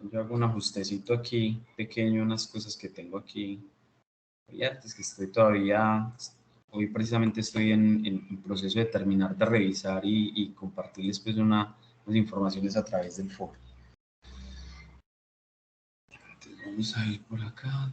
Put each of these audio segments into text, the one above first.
Yo hago un ajustecito aquí pequeño, unas cosas que tengo aquí abiertas, que estoy todavía, hoy precisamente estoy en proceso de terminar de revisar y compartirles pues unas informaciones a través del foro. Entonces vamos a ir por acá.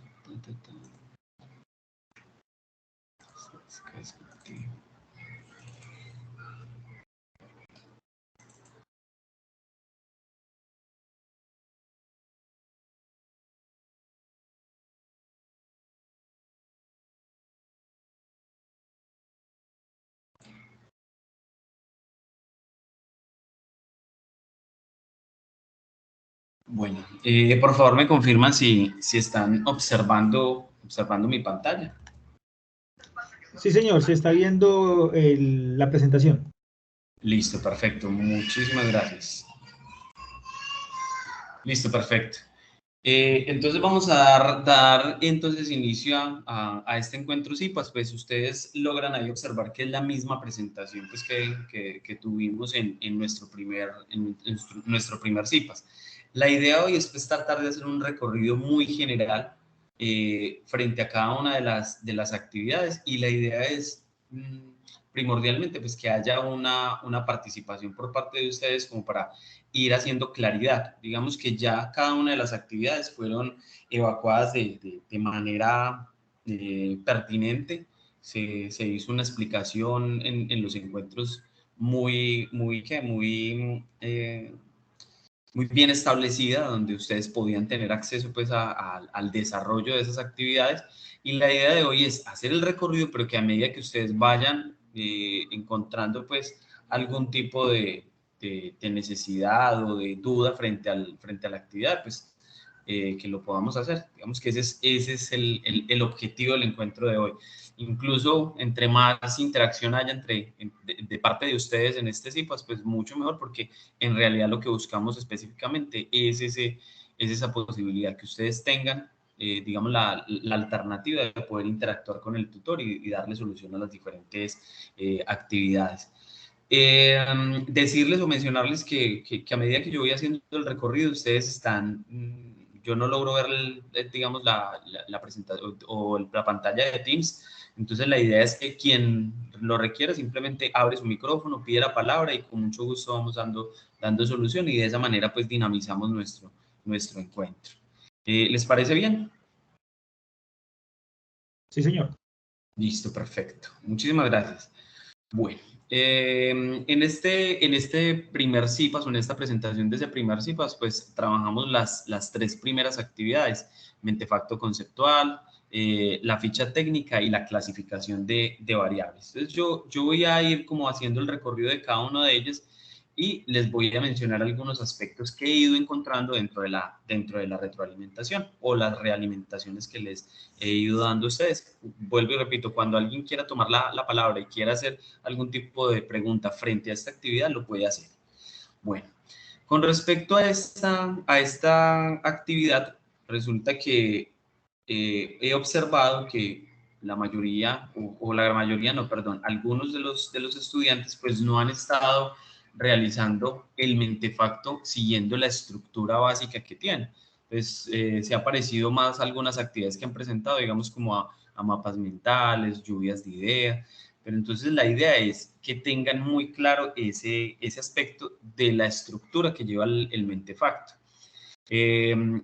Bueno, por favor me confirman si están observando mi pantalla. Sí, señor, se está viendo la presentación. Listo, perfecto. Muchísimas gracias. Listo, perfecto. Entonces vamos a dar entonces inicio a este encuentro CIPAS. Pues ustedes logran ahí observar que es la misma presentación pues, que tuvimos en nuestro primer CIPAS. La idea hoy es pues, tratar de hacer un recorrido muy general frente a cada una de las actividades, y la idea es primordialmente pues, que haya una participación por parte de ustedes como para ir haciendo claridad. Digamos que ya cada una de las actividades fueron evacuadas de manera pertinente. Se hizo una explicación en los encuentros muy bien establecida, donde ustedes podían tener acceso pues, al desarrollo de esas actividades. Y la idea de hoy es hacer el recorrido, pero que a medida que ustedes vayan encontrando pues, algún tipo de necesidad o de duda frente a la actividad, pues que lo podamos hacer. Digamos que ese es el objetivo del encuentro de hoy. Incluso entre más interacción haya de parte de ustedes en este CIPAS, pues mucho mejor, porque en realidad lo que buscamos específicamente es esa posibilidad que ustedes tengan, digamos, la alternativa de poder interactuar con el tutor y darle solución a las diferentes actividades. Decirles o mencionarles que a medida que yo voy haciendo el recorrido, ustedes están, yo no logro ver, digamos, la presentación o la pantalla de Teams. Entonces la idea es que quien lo requiera simplemente abre su micrófono, pide la palabra y con mucho gusto vamos dando solución, y de esa manera pues dinamizamos nuestro encuentro. ¿Les parece bien? Sí, señor. Listo, perfecto. Muchísimas gracias. Bueno, en este primer CIPAS o en esta presentación de ese primer CIPAS, pues trabajamos las tres primeras actividades: mentefacto conceptual, la ficha técnica y la clasificación de variables. Entonces yo voy a ir como haciendo el recorrido de cada una de ellas y les voy a mencionar algunos aspectos que he ido encontrando dentro de la retroalimentación o las realimentaciones que les he ido dando a ustedes. Vuelvo y repito, cuando alguien quiera tomar la palabra y quiera hacer algún tipo de pregunta frente a esta actividad, lo puede hacer. Bueno, con respecto a esta actividad, resulta que he observado que la mayoría, o la mayoría no, perdón, algunos de los estudiantes pues no han estado realizando el mentefacto siguiendo la estructura básica que tiene. Entonces, se ha parecido más a algunas actividades que han presentado, digamos como a mapas mentales, lluvias de ideas, pero entonces la idea es que tengan muy claro ese aspecto de la estructura que lleva el mentefacto.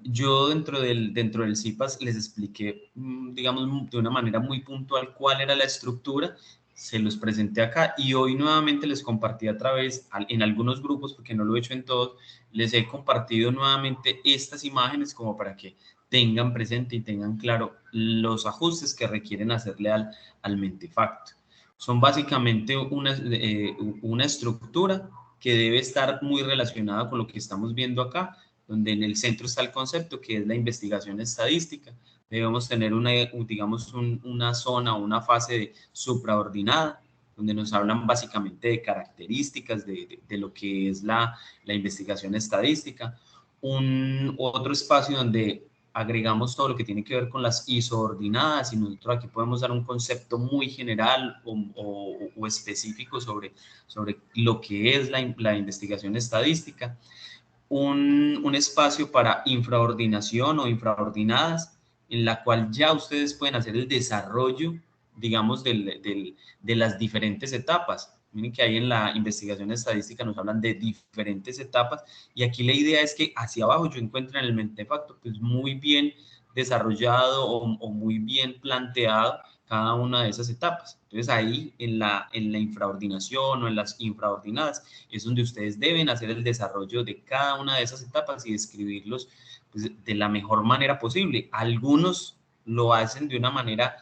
Yo dentro del CIPAS les expliqué, digamos, de una manera muy puntual cuál era la estructura, se los presenté acá y hoy nuevamente les compartí en algunos grupos, porque no lo he hecho en todos, les he compartido nuevamente estas imágenes como para que tengan presente y tengan claro los ajustes que requieren hacerle al mentefacto. Son básicamente una estructura que debe estar muy relacionada con lo que estamos viendo acá, donde en el centro está el concepto que es la investigación estadística. Debemos tener una zona o una fase supraordinada, donde nos hablan básicamente de características de lo que es la investigación estadística. Otro espacio donde agregamos todo lo que tiene que ver con las isoordinadas, y nosotros aquí podemos dar un concepto muy general o específico sobre lo que es la investigación estadística. un espacio para infraordinación o infraordinadas, en la cual ya ustedes pueden hacer el desarrollo, digamos, de las diferentes etapas. Miren que ahí en la investigación estadística nos hablan de diferentes etapas, y aquí la idea es que hacia abajo yo encuentro en el mentefacto pues muy bien desarrollado o muy bien planteado cada una de esas etapas. Entonces ahí en la infraordinación o en las infraordinadas es donde ustedes deben hacer el desarrollo de cada una de esas etapas y describirlos pues, de la mejor manera posible. Algunos lo hacen de una manera,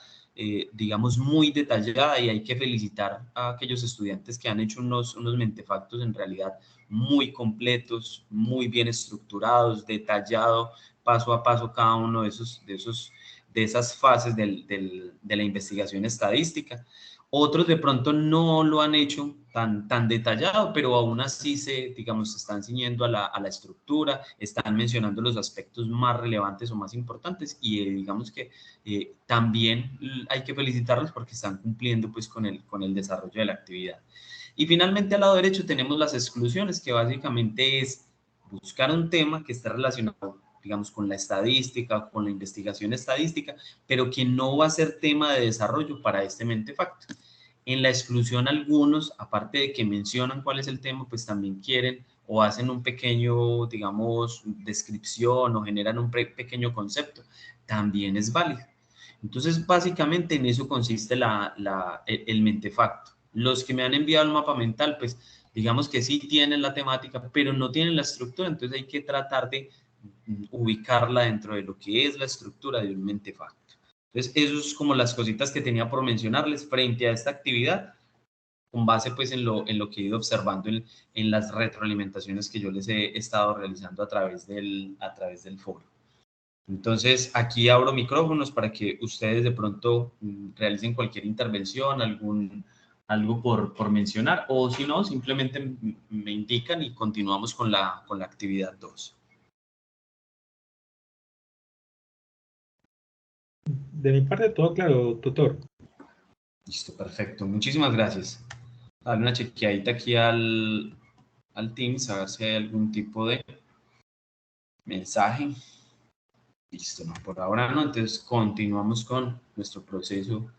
digamos, muy detallada, y hay que felicitar a aquellos estudiantes que han hecho unos mentefactos en realidad muy completos, muy bien estructurados, detallado paso a paso cada uno de esas fases de la investigación estadística. Otros de pronto no lo han hecho tan detallado, pero aún así digamos, se están ciñendo a la estructura, están mencionando los aspectos más relevantes o más importantes, y digamos que también hay que felicitarlos porque están cumpliendo pues con el desarrollo de la actividad. Y finalmente al lado derecho tenemos las exclusiones, que básicamente es buscar un tema que esté relacionado, digamos, con la estadística, con la investigación estadística, pero que no va a ser tema de desarrollo para este mentefacto. En la exclusión algunos, aparte de que mencionan cuál es el tema, pues también quieren o hacen un pequeño, digamos, descripción o generan un pequeño concepto. También es válido. Entonces, básicamente en eso consiste el mentefacto. Los que me han enviado el mapa mental, pues digamos que sí tienen la temática, pero no tienen la estructura, entonces hay que tratar de ubicarla dentro de lo que es la estructura de un mentefacto. Entonces, eso es como las cositas que tenía por mencionarles frente a esta actividad, con base pues en lo que he ido observando en las retroalimentaciones que yo les he estado realizando a través del foro. Entonces, aquí abro micrófonos para que ustedes de pronto realicen cualquier intervención, algo por mencionar, o si no, simplemente me indican y continuamos con la actividad 2. De mi parte, todo claro, tutor. Listo, perfecto. Muchísimas gracias. Darle una chequeadita aquí al Teams, a ver si hay algún tipo de mensaje. Listo, no, por ahora no. Entonces, continuamos con nuestro proceso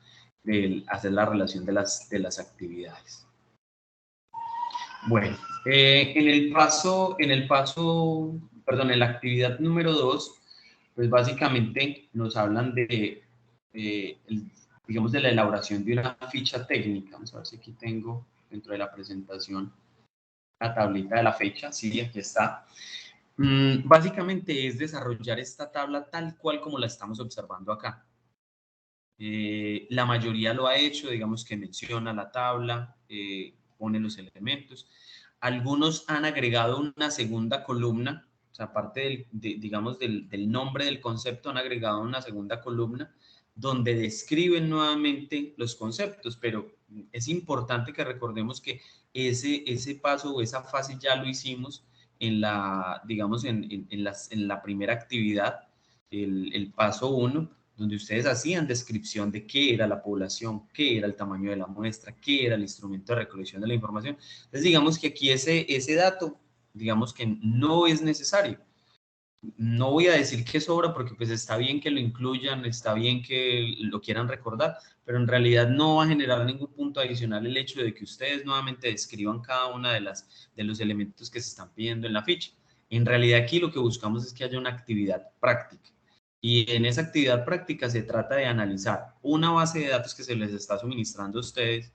de hacer la relación de las actividades. Bueno, en la actividad número 2, pues básicamente nos hablan digamos, de la elaboración de una ficha técnica. Vamos a ver si aquí tengo dentro de la presentación la tablita de la fecha. Sí, aquí está. Básicamente es desarrollar esta tabla tal cual como la estamos observando acá. La mayoría lo ha hecho, digamos que menciona la tabla, pone los elementos. Algunos han agregado una segunda columna, o sea, aparte digamos, del nombre del concepto, han agregado una segunda columna donde describen nuevamente los conceptos, pero es importante que recordemos que ese paso o esa fase ya lo hicimos digamos, en la primera actividad, el paso 1, donde ustedes hacían descripción de qué era la población, qué era el tamaño de la muestra, qué era el instrumento de recolección de la información. Entonces, digamos que aquí ese dato, digamos que no es necesario. No voy a decir que sobra porque pues está bien que lo incluyan, está bien que lo quieran recordar, pero en realidad no va a generar ningún punto adicional el hecho de que ustedes nuevamente describan cada una de los elementos que se están pidiendo en la ficha. En realidad aquí lo que buscamos es que haya una actividad práctica. Y en esa actividad práctica se trata de analizar una base de datos que se les está suministrando a ustedes.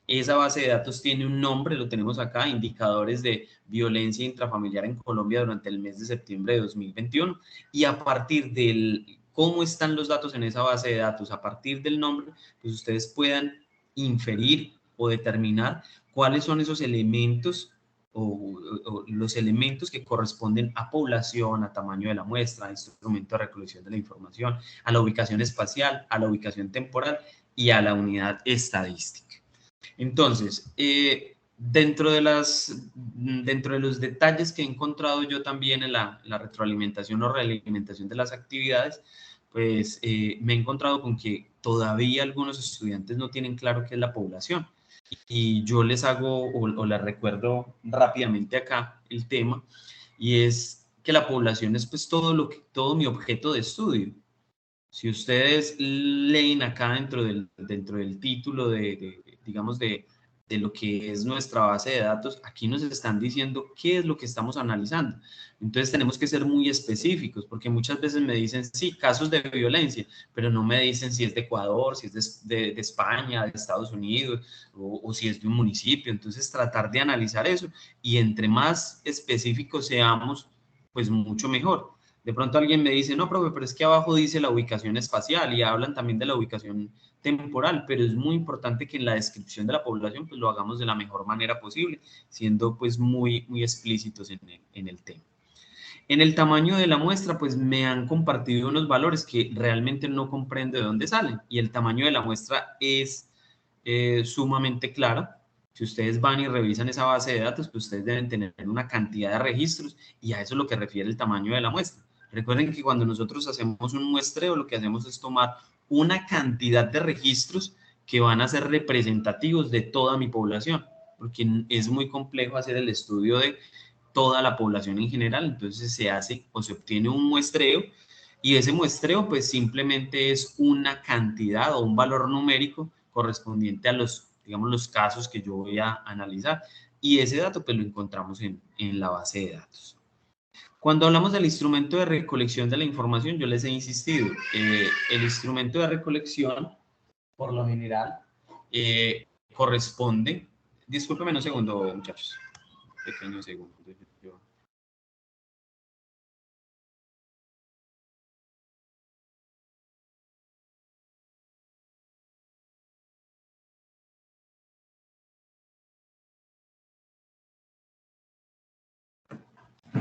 Esa base de datos tiene un nombre, lo tenemos acá, indicadores de violencia intrafamiliar en Colombia durante el mes de septiembre de 2021. Y a partir del cómo están los datos en esa base de datos, a partir del nombre, pues ustedes puedan inferir o determinar cuáles son esos elementos o los elementos que corresponden a población, a tamaño de la muestra, a instrumento de recolección de la información, a la ubicación espacial, a la ubicación temporal y a la unidad estadística. Entonces, dentro de los detalles que he encontrado yo también en la retroalimentación o realimentación de las actividades, pues me he encontrado con que todavía algunos estudiantes no tienen claro qué es la población. Y yo les hago o les recuerdo rápidamente acá el tema, y es que la población es pues todo mi objeto de estudio. Si ustedes leen acá dentro del título digamos, de lo que es nuestra base de datos, aquí nos están diciendo qué es lo que estamos analizando. Entonces tenemos que ser muy específicos, porque muchas veces me dicen, sí, casos de violencia, pero no me dicen si es de Ecuador, si es de España, de Estados Unidos, o si es de un municipio. Entonces tratar de analizar eso, y entre más específicos seamos, pues mucho mejor. De pronto alguien me dice, no, profe, pero es que abajo dice la ubicación espacial y hablan también de la ubicación temporal, pero es muy importante que en la descripción de la población pues lo hagamos de la mejor manera posible, siendo pues muy explícitos en el tema. En el tamaño de la muestra, pues me han compartido unos valores que realmente no comprendo de dónde salen, y el tamaño de la muestra es sumamente claro. Si ustedes van y revisan esa base de datos, pues ustedes deben tener una cantidad de registros, y a eso es lo que refiere el tamaño de la muestra. Recuerden que cuando nosotros hacemos un muestreo, lo que hacemos es tomar una cantidad de registros que van a ser representativos de toda mi población, porque es muy complejo hacer el estudio de toda la población en general. Entonces se hace o se obtiene un muestreo, y ese muestreo pues simplemente es una cantidad o un valor numérico correspondiente a digamos, los casos que yo voy a analizar, y ese dato pues lo encontramos en la base de datos. Cuando hablamos del instrumento de recolección de la información, yo les he insistido, el instrumento de recolección, por lo general, corresponde, discúlpeme un segundo, muchachos, pequeño segundo.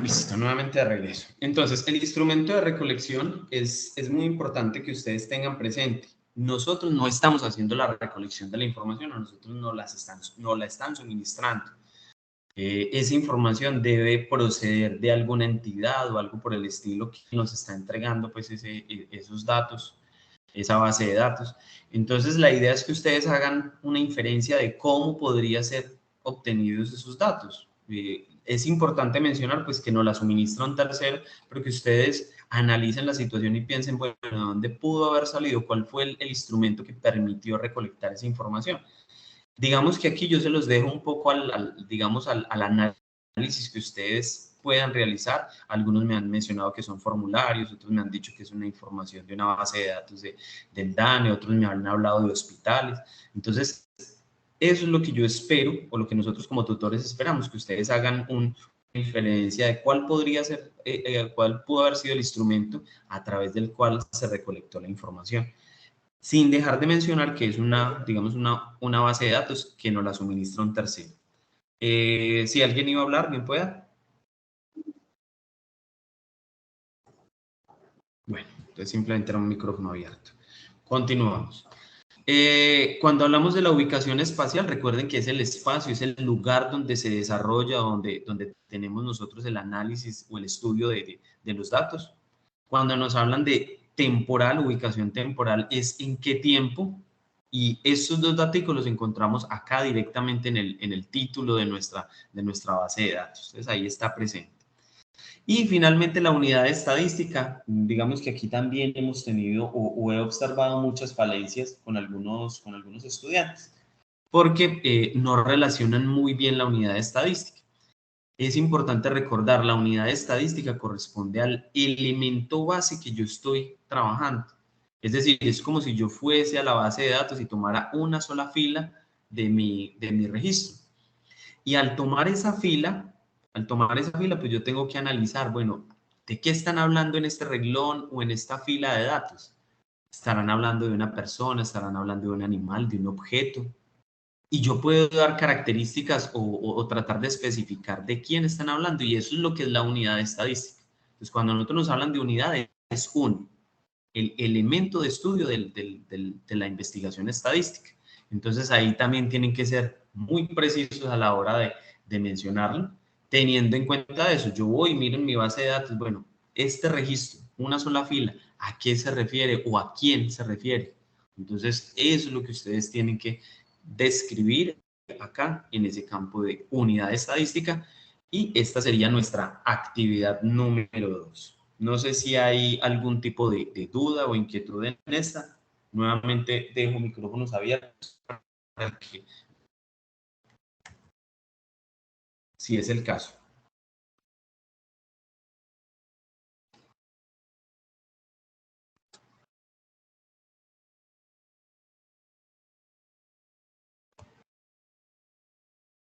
Listo, nuevamente de regreso. Entonces, el instrumento de recolección es muy importante que ustedes tengan presente. Nosotros no estamos haciendo la recolección de la información, a nosotros no la están suministrando. Esa información debe proceder de alguna entidad o algo por el estilo que nos está entregando pues esos datos, esa base de datos. Entonces, la idea es que ustedes hagan una inferencia de cómo podría ser obtenidos esos datos. Es importante mencionar pues que nos la suministra un tercero, pero que ustedes analicen la situación y piensen, bueno, ¿de dónde pudo haber salido? ¿Cuál fue el instrumento que permitió recolectar esa información? Digamos que aquí yo se los dejo un poco digamos, al análisis que ustedes puedan realizar. Algunos me han mencionado que son formularios, otros me han dicho que es una información de una base de datos del DANE, otros me han hablado de hospitales. Entonces, eso es lo que yo espero, o lo que nosotros como tutores esperamos, que ustedes hagan una inferencia de cuál podría ser, cuál pudo haber sido el instrumento a través del cual se recolectó la información, sin dejar de mencionar que es digamos, una base de datos que nos la suministra un tercero. Si alguien iba a hablar, bien pueda. Bueno, entonces simplemente era un micrófono abierto. Continuamos. Cuando hablamos de la ubicación espacial, recuerden que es el espacio, es el lugar donde se desarrolla, donde tenemos nosotros el análisis o el estudio de los datos. Cuando nos hablan de temporal, ubicación temporal, es en qué tiempo, y estos dos datos los encontramos acá directamente en el título de nuestra base de datos. Entonces ahí está presente. Y finalmente la unidad de estadística, digamos que aquí también hemos tenido o he observado muchas falencias con algunos estudiantes, porque no relacionan muy bien la unidad de estadística. Es importante recordar, la unidad de estadística corresponde al elemento base que yo estoy trabajando. Es decir, es como si yo fuese a la base de datos y tomara una sola fila de mi registro. Y al tomar esa fila, pues yo tengo que analizar, bueno, ¿de qué están hablando en este renglón o en esta fila de datos? ¿Estarán hablando de una persona? ¿Estarán hablando de un animal, de un objeto? Y yo puedo dar características o tratar de especificar de quién están hablando, y eso es lo que es la unidad de estadística. Entonces, cuando nosotros nos hablan de unidad, es el elemento de estudio de la investigación estadística. Entonces, ahí también tienen que ser muy precisos a la hora de mencionarlo, teniendo en cuenta eso. Yo voy y miro en mi base de datos, bueno, este registro, una sola fila, ¿a qué se refiere o a quién se refiere? Entonces, eso es lo que ustedes tienen que describir acá en ese campo de unidad estadística, Y esta sería nuestra actividad número 2. No sé si hay algún tipo de duda o inquietud en esta. Nuevamente dejo micrófonos abiertos para que, si es el caso.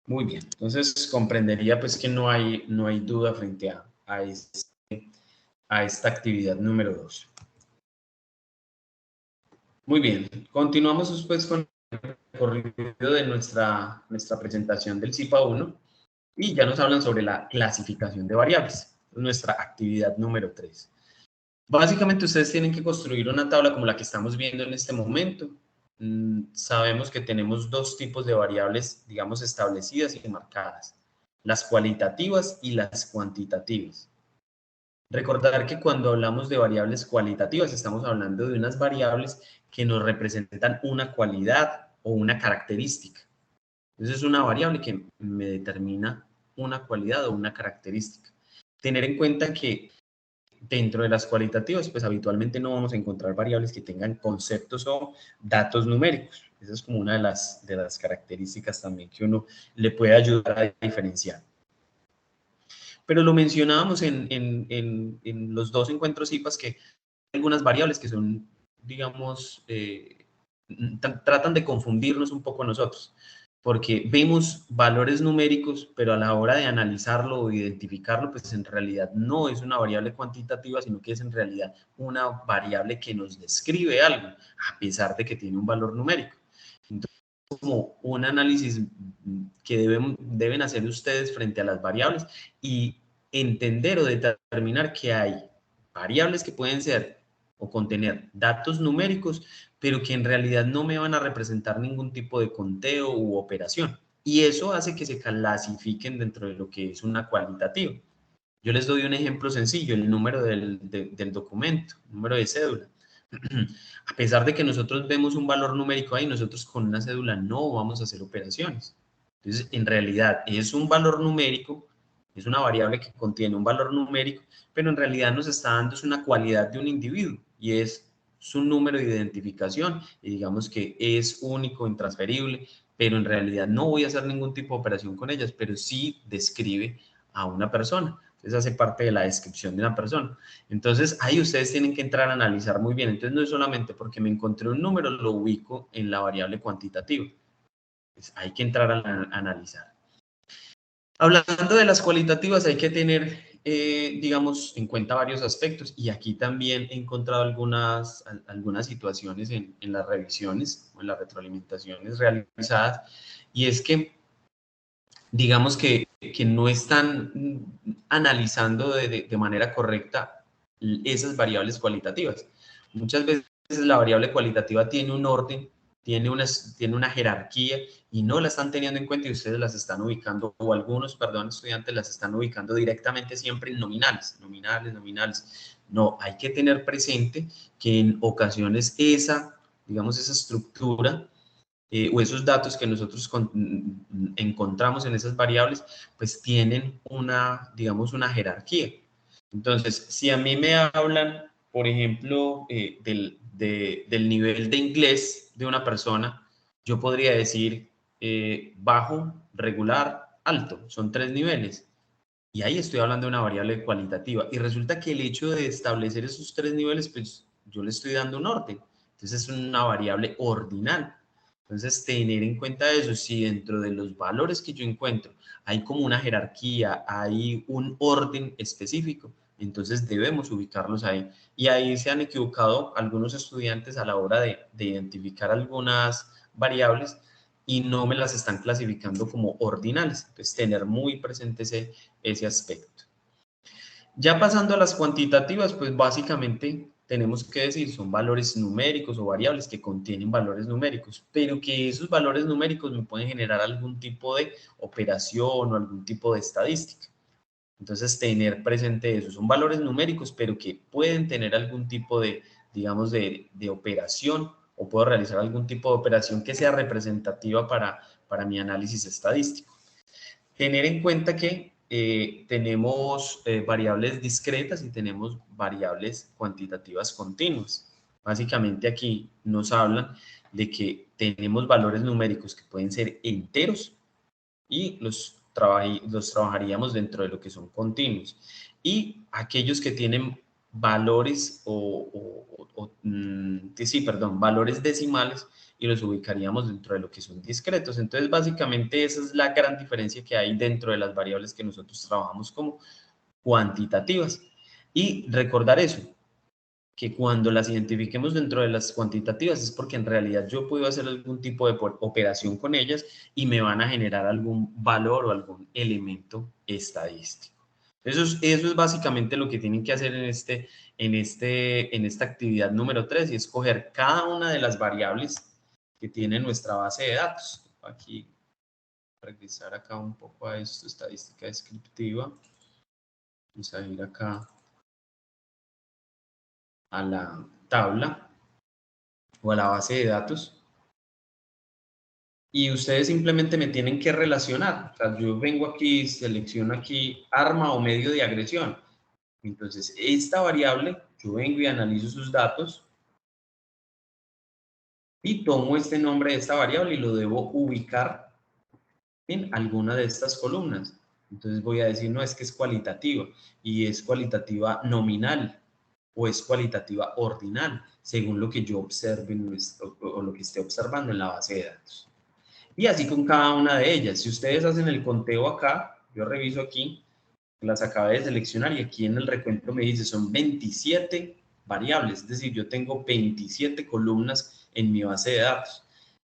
Muy bien, entonces comprendería pues que no hay duda frente a esta actividad número 2. Muy bien, continuamos después con el recorrido de nuestra presentación del CIPA 1 y ya nos hablan sobre la clasificación de variables, nuestra actividad número 3. Básicamente ustedes tienen que construir una tabla como la que estamos viendo en este momento. Sabemos que tenemos dos tipos de variables, digamos, establecidas y marcadas, las cualitativas y las cuantitativas. Recordar que cuando hablamos de variables cualitativas estamos hablando de unas variables que nos representan una cualidad o una característica. Entonces es una variable que me determina una cualidad o una característica. Tener en cuenta que dentro de las cualitativas, pues habitualmente no vamos a encontrar variables que tengan conceptos o datos numéricos. Esa es como una de las características también que uno le puede ayudar a diferenciar. Pero lo mencionábamos en los dos encuentros IPAs que hay algunas variables que son, digamos, tratan de confundirnos un poco a nosotros, porque vemos valores numéricos, pero a la hora de analizarlo o identificarlo, pues en realidad no es una variable cuantitativa, sino que es en realidad una variable que nos describe algo, a pesar de que tiene un valor numérico. Entonces, como un análisis que deben hacer ustedes frente a las variables y entender o determinar que hay variables que pueden ser o contener datos numéricos, pero que en realidad no me van a representar ningún tipo de conteo u operación. Y eso hace que se clasifiquen dentro de lo que es una cualitativa. Yo les doy un ejemplo sencillo, el número del documento, el número de cédula. A pesar de que nosotros vemos un valor numérico ahí, nosotros con una cédula no vamos a hacer operaciones. Entonces, en realidad es un valor numérico, es una variable que contiene un valor numérico, pero en realidad nos está dando una cualidad de un individuo y es su número de identificación y digamos que es único, intransferible, pero en realidad no voy a hacer ningún tipo de operación con ellas, pero sí describe a una persona. Entonces hace parte de la descripción de una persona. Entonces ahí ustedes tienen que entrar a analizar muy bien. Entonces no es solamente porque me encontré un número, lo ubico en la variable cuantitativa. Pues hay que entrar a analizar. Hablando de las cualitativas, hay que tener, digamos, en cuenta varios aspectos y aquí también he encontrado algunas situaciones en las revisiones o en las retroalimentaciones realizadas y es que, digamos que no están analizando de manera correcta esas variables cualitativas. Muchas veces la variable cualitativa tiene un orden, tiene una jerarquía y no la están teniendo en cuenta y ustedes las están ubicando, o algunos, perdón, estudiantes las están ubicando directamente siempre en nominales. No, hay que tener presente que en ocasiones digamos, esa estructura o esos datos que nosotros encontramos en esas variables, pues tienen digamos, una jerarquía. Entonces, si a mí me hablan, por ejemplo, del nivel de inglés de una persona, yo podría decir bajo, regular, alto. Son 3 niveles. Y ahí estoy hablando de una variable cualitativa. Y resulta que el hecho de establecer esos 3 niveles, pues yo le estoy dando un orden. Entonces es una variable ordinal. Entonces, tener en cuenta eso, si dentro de los valores que yo encuentro hay como una jerarquía, hay un orden específico, entonces debemos ubicarlos ahí. Y ahí se han equivocado algunos estudiantes a la hora de identificar algunas variables y no me las están clasificando como ordinales. Entonces, tener muy presente ese aspecto. Ya pasando a las cuantitativas, pues básicamente tenemos que decir, son valores numéricos o variables que contienen valores numéricos, pero que esos valores numéricos me pueden generar algún tipo de operación o algún tipo de estadística. Entonces, tener presente eso, son valores numéricos, pero que pueden tener algún tipo de, digamos, de operación o puedo realizar algún tipo de operación que sea representativa para mi análisis estadístico. Tener en cuenta que tenemos variables discretas y tenemos variables cuantitativas continuas. Básicamente aquí nos hablan de que tenemos valores numéricos que pueden ser enteros y los trabajaríamos dentro de lo que son continuos. Y aquellos que tienen valores valores decimales y los ubicaríamos dentro de lo que son discretos. Entonces, básicamente esa es la gran diferencia que hay dentro de las variables que nosotros trabajamos como cuantitativas. Y recordar eso, que cuando las identifiquemos dentro de las cuantitativas es porque en realidad yo puedo hacer algún tipo de operación con ellas y me van a generar algún valor o algún elemento estadístico. Eso es básicamente lo que tienen que hacer en esta actividad número 3 y escoger cada una de las variables que tiene nuestra base de datos. Aquí, regresar acá un poco a esto, estadística descriptiva. Vamos a ir acá a la tabla o a la base de datos y ustedes simplemente me tienen que relacionar. O sea, yo vengo aquí, selecciono aquí arma o medio de agresión. Entonces, esta variable, yo vengo y analizo sus datos y tomo este nombre de esta variable y lo debo ubicar en alguna de estas columnas. Entonces voy a decir, no, es que es cualitativa y es cualitativa nominal o es cualitativa ordinal, según lo que yo observe o lo que esté observando en la base de datos. Y así con cada una de ellas. Si ustedes hacen el conteo acá, yo reviso aquí, las acabé de seleccionar y aquí en el recuento me dice son 27 variables, es decir, yo tengo 27 columnas en mi base de datos.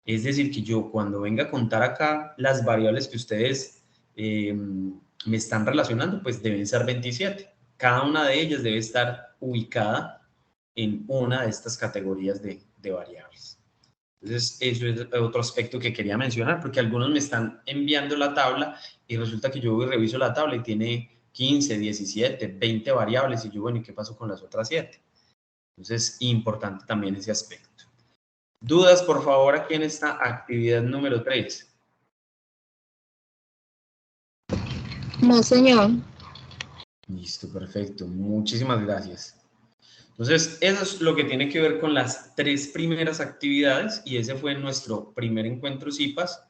Es decir, que yo cuando venga a contar acá las variables que ustedes me están relacionando, pues deben ser 27. Cada una de ellas debe estar ubicada en una de estas categorías de variables. Entonces, eso es otro aspecto que quería mencionar, porque algunos me están enviando la tabla y resulta que yo voy y reviso la tabla y tiene 15, 17, 20 variables y yo, bueno, ¿y qué pasó con las otras 7? Entonces, importante también ese aspecto. ¿Dudas, por favor, aquí en esta actividad número 3? No, señor. Listo, perfecto. Muchísimas gracias. Entonces, eso es lo que tiene que ver con las 3 primeras actividades y ese fue nuestro primer encuentro CIPAS.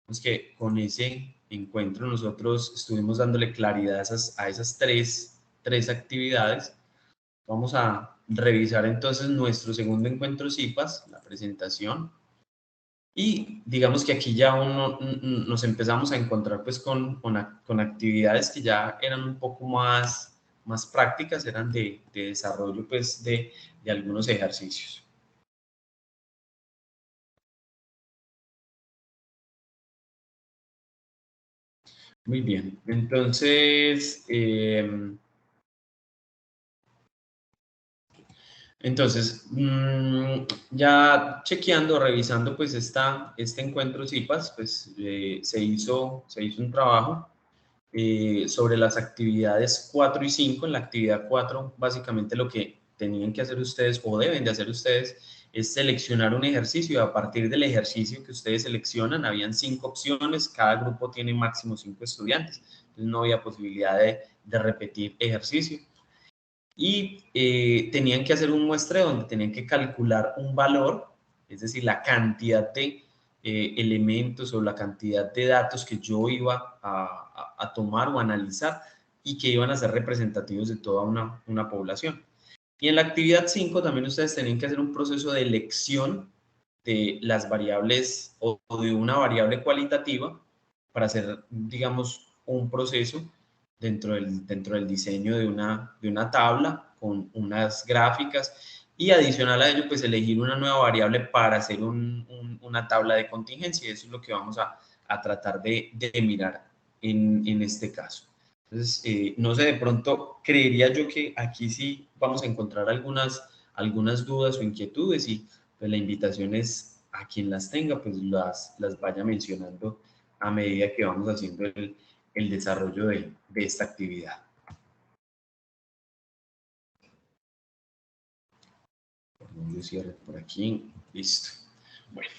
Pues que con ese encuentro nosotros estuvimos dándole claridad a esas tres actividades. Vamos a revisar entonces nuestro segundo encuentro CIPAS, la presentación. Y digamos que aquí ya nos empezamos a encontrar pues con actividades que ya eran un poco más prácticas, eran de desarrollo pues de algunos ejercicios. Muy bien, entonces ya chequeando, revisando pues este encuentro CIPAS, pues se hizo un trabajo sobre las actividades 4 y 5. En la actividad 4, básicamente lo que tenían que hacer ustedes o deben de hacer ustedes es seleccionar un ejercicio y a partir del ejercicio que ustedes seleccionan, habían 5 opciones, cada grupo tiene máximo 5 estudiantes, entonces no había posibilidad de repetir ejercicio. Y tenían que hacer un muestreo donde tenían que calcular un valor, es decir, la cantidad de elementos o la cantidad de datos que yo iba a tomar o analizar y que iban a ser representativos de toda una población. Y en la actividad 5 también ustedes tenían que hacer un proceso de elección de las variables o de una variable cualitativa para hacer, digamos, un proceso dentro del diseño de una tabla con unas gráficas y adicional a ello, pues elegir una nueva variable para hacer una tabla de contingencia. Eso es lo que vamos a tratar de mirar en este caso. Entonces, no sé, de pronto creería yo que aquí sí vamos a encontrar algunas dudas o inquietudes y pues la invitación es a quien las tenga, pues las vaya mencionando a medida que vamos haciendo el desarrollo de esta actividad. Yo cierro por aquí, listo. Bueno,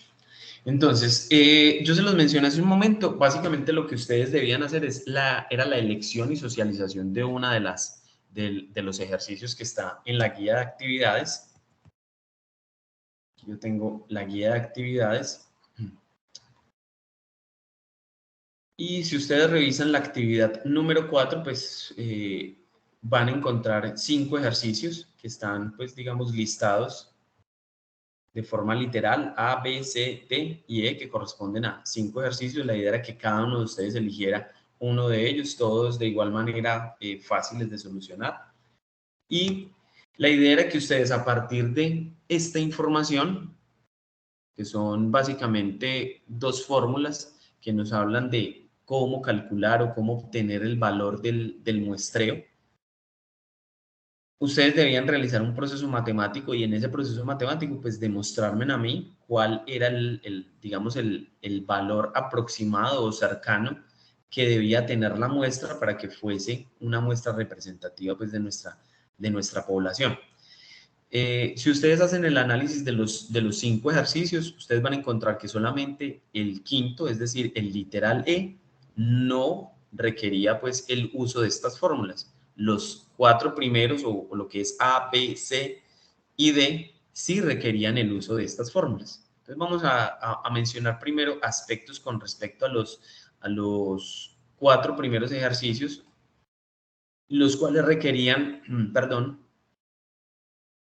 Entonces, yo se los mencioné hace un momento, básicamente lo que ustedes debían hacer era la elección y socialización de una de los ejercicios que está en la guía de actividades. Aquí yo tengo la guía de actividades. Y si ustedes revisan la actividad número 4, pues van a encontrar 5 ejercicios que están, pues digamos, listados de forma literal, A, B, C, D y E, que corresponden a 5 ejercicios. La idea era que cada uno de ustedes eligiera uno de ellos, todos de igual manera fáciles de solucionar. Y la idea era que ustedes, a partir de esta información, que son básicamente 2 fórmulas que nos hablan de cómo calcular o cómo obtener el valor del muestreo, ustedes debían realizar un proceso matemático y en ese proceso matemático, pues demostrarme a mí cuál era digamos, el valor aproximado o cercano que debía tener la muestra para que fuese una muestra representativa, pues, de nuestra población. Si ustedes hacen el análisis de los 5 ejercicios, ustedes van a encontrar que solamente el quinto, es decir, el literal E, no requería pues el uso de estas fórmulas. Los 4 primeros, o lo que es A, B, C y D, sí requerían el uso de estas fórmulas. Entonces vamos a mencionar primero aspectos con respecto a los 4 primeros ejercicios, los cuales requerían, perdón,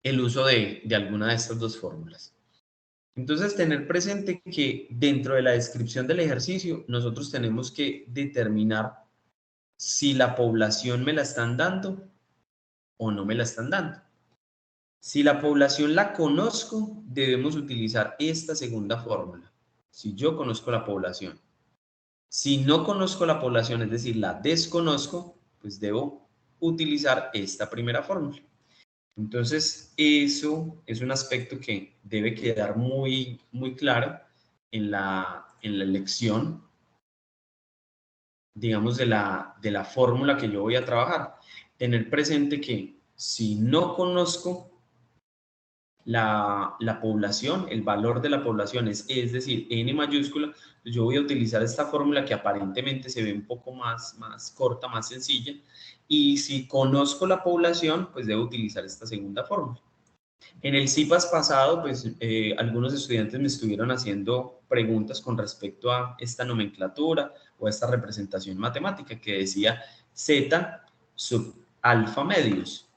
el uso de alguna de estas 2 fórmulas. Entonces, tener presente que dentro de la descripción del ejercicio, nosotros tenemos que determinar si la población me la están dando o no me la están dando. Si la población la conozco, debemos utilizar esta segunda fórmula. Si yo conozco la población. Si no conozco la población, es decir, la desconozco, pues debo utilizar esta primera fórmula. Entonces, eso es un aspecto que debe quedar muy, muy claro en la elección, digamos, de la fórmula que yo voy a trabajar. Tener presente que si no conozco la población, el valor de la población es decir, N mayúscula, yo voy a utilizar esta fórmula que aparentemente se ve un poco más corta, más sencilla, y si conozco la población, pues debo utilizar esta segunda fórmula. En el CIPAS pasado, pues algunos estudiantes me estuvieron haciendo preguntas con respecto a esta nomenclatura o a esta representación matemática que decía Z sub alfa medios.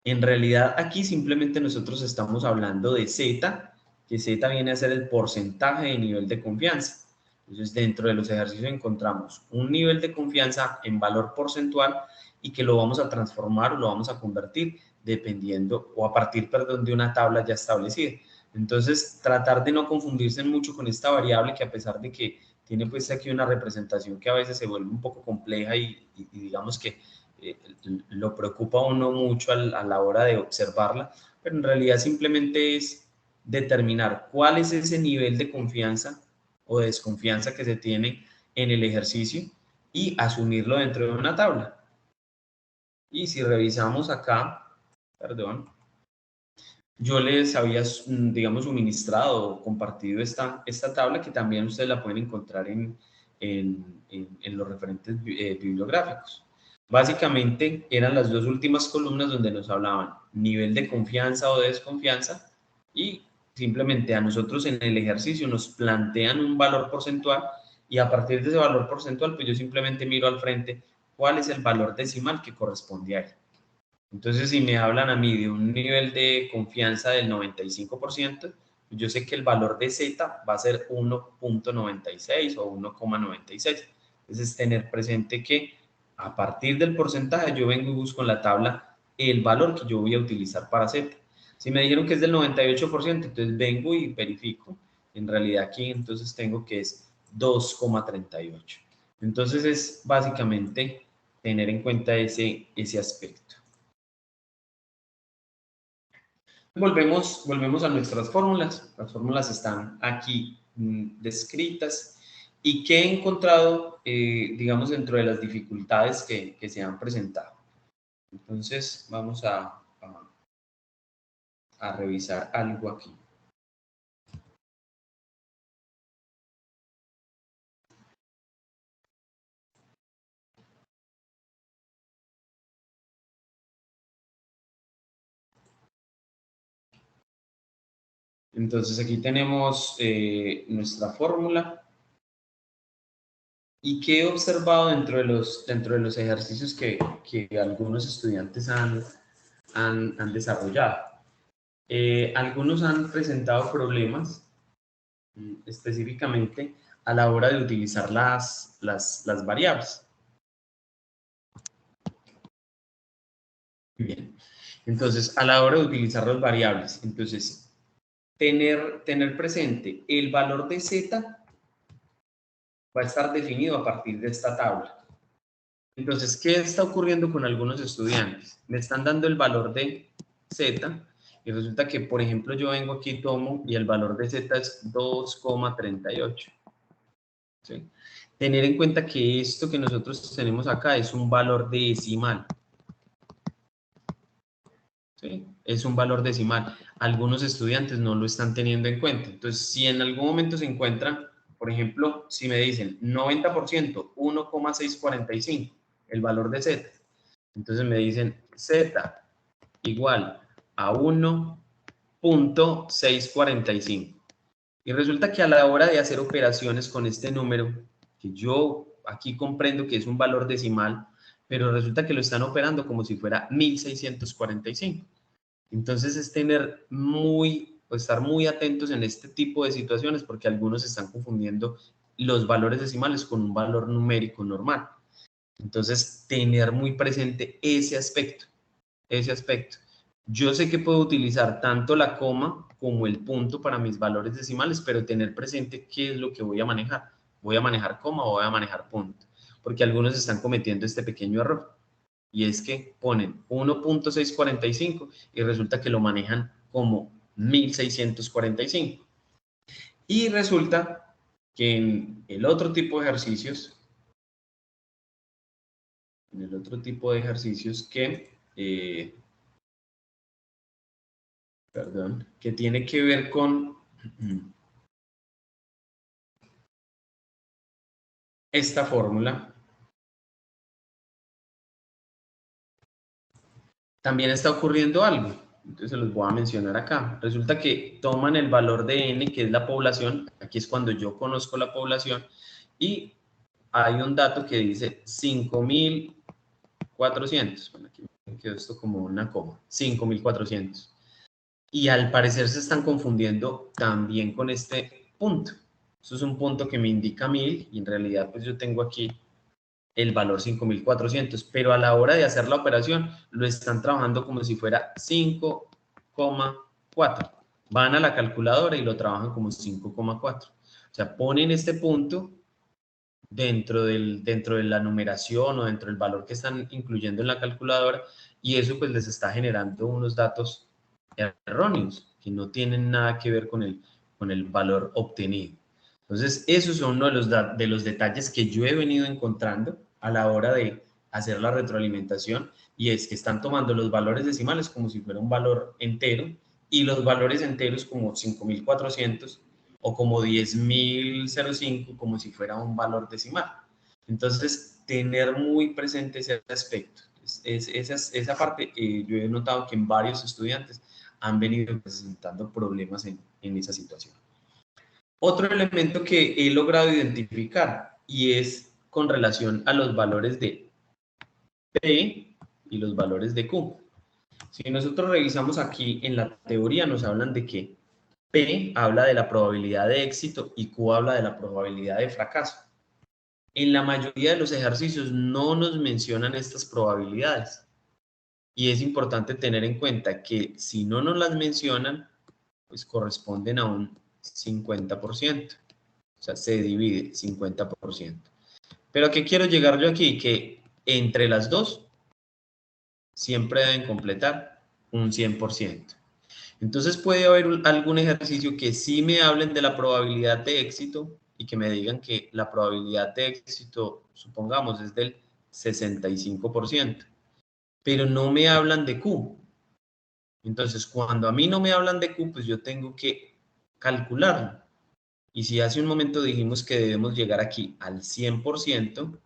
En realidad aquí simplemente nosotros estamos hablando de Z, que Z viene a ser el porcentaje de nivel de confianza. Entonces dentro de los ejercicios encontramos un nivel de confianza en valor porcentual y que lo vamos a transformar o lo vamos a convertir dependiendo o a partir, perdón, de una tabla ya establecida. Entonces tratar de no confundirse mucho con esta variable que a pesar de que tiene pues aquí una representación que a veces se vuelve un poco compleja y digamos que lo preocupa a uno mucho a la hora de observarla, pero en realidad simplemente es determinar cuál es ese nivel de confianza o de desconfianza que se tiene en el ejercicio y asumirlo dentro de una tabla. Y si revisamos acá, perdón, yo les había, digamos, suministrado o compartido esta tabla que también ustedes la pueden encontrar en los referentes bibliográficos. Básicamente eran las 2 últimas columnas donde nos hablaban nivel de confianza o de desconfianza y simplemente a nosotros en el ejercicio nos plantean un valor porcentual y a partir de ese valor porcentual pues yo simplemente miro al frente cuál es el valor decimal que corresponde a él. Entonces, si me hablan a mí de un nivel de confianza del 95%, yo sé que el valor de Z va a ser 1.96 o 1,96. Entonces, tener presente que a partir del porcentaje yo vengo y busco en la tabla el valor que yo voy a utilizar para Z. Si me dijeron que es del 98%, entonces vengo y verifico. En realidad aquí entonces tengo que es 2,38. Entonces, es básicamente tener en cuenta ese aspecto. Volvemos a nuestras fórmulas. Las fórmulas están aquí descritas. ¿Y qué he encontrado, digamos, dentro de las dificultades que se han presentado? Entonces, vamos a revisar algo aquí. Entonces aquí tenemos nuestra fórmula. ¿Y qué he observado dentro de los ejercicios que algunos estudiantes han desarrollado? Algunos han presentado problemas específicamente a la hora de utilizar las variables. Bien. Entonces, a la hora de utilizar las variables, entonces, tener presente el valor de z va a estar definido a partir de esta tabla. Entonces, ¿qué está ocurriendo con algunos estudiantes? Me están dando el valor de z y resulta que, por ejemplo, yo vengo aquí, tomo y el valor de z es 2,38. ¿Sí? Tener en cuenta que esto que nosotros tenemos acá es un valor decimal. ¿Sí? Es un valor decimal. Algunos estudiantes no lo están teniendo en cuenta. Entonces, si en algún momento se encuentran, por ejemplo, si me dicen 90%, 1,645, el valor de z, entonces me dicen z igual a 1,645. Y resulta que a la hora de hacer operaciones con este número, que yo aquí comprendo que es un valor decimal, pero resulta que lo están operando como si fuera 1,645. Entonces es estar muy atentos en este tipo de situaciones porque algunos están confundiendo los valores decimales con un valor numérico normal. Entonces, tener muy presente ese aspecto. Yo sé que puedo utilizar tanto la coma como el punto para mis valores decimales, pero tener presente qué es lo que voy a manejar. ¿Voy a manejar coma o voy a manejar punto? Porque algunos están cometiendo este pequeño error. Y es que ponen 1,645 y resulta que lo manejan como 1,645. Y resulta que en el otro tipo de ejercicios, que tiene que ver con esta fórmula, también está ocurriendo algo. Entonces se los voy a mencionar acá. Resulta que toman el valor de n, que es la población, aquí es cuando yo conozco la población, y hay un dato que dice 5,400. Bueno, aquí me quedó esto como una coma, 5,400. Y al parecer se están confundiendo también con este punto. Esto es un punto que me indica 1,000 y en realidad pues yo tengo aquí el valor 5,400, pero a la hora de hacer la operación lo están trabajando como si fuera 5,4. Van a la calculadora y lo trabajan como 5,4. O sea, ponen este punto dentro de la numeración o dentro del valor que están incluyendo en la calculadora y eso pues les está generando unos datos erróneos que no tienen nada que ver con el valor obtenido. Entonces, esos son uno de los detalles que yo he venido encontrando a la hora de hacer la retroalimentación y es que están tomando los valores decimales como si fuera un valor entero y los valores enteros como 5,400 o como 10,005 como si fuera un valor decimal. Entonces, tener muy presente ese aspecto. Esa parte yo he notado que en varios estudiantes han venido presentando problemas en esa situación. Otro elemento que he logrado identificar y es con relación a los valores de P y los valores de Q. Si nosotros revisamos aquí en la teoría nos hablan de que P habla de la probabilidad de éxito y Q habla de la probabilidad de fracaso. En la mayoría de los ejercicios no nos mencionan estas probabilidades. Y es importante tener en cuenta que si no nos las mencionan, pues corresponden a un 50%. O sea, se divide 50%. Pero ¿a qué quiero llegar yo aquí? Que entre las dos siempre deben completar un 100%. Entonces puede haber algún ejercicio que sí me hablen de la probabilidad de éxito y que me digan que la probabilidad de éxito, supongamos, es del 65%, pero no me hablan de Q. Entonces, cuando a mí no me hablan de Q, pues yo tengo que calcularlo. Y si hace un momento dijimos que debemos llegar aquí al 100%,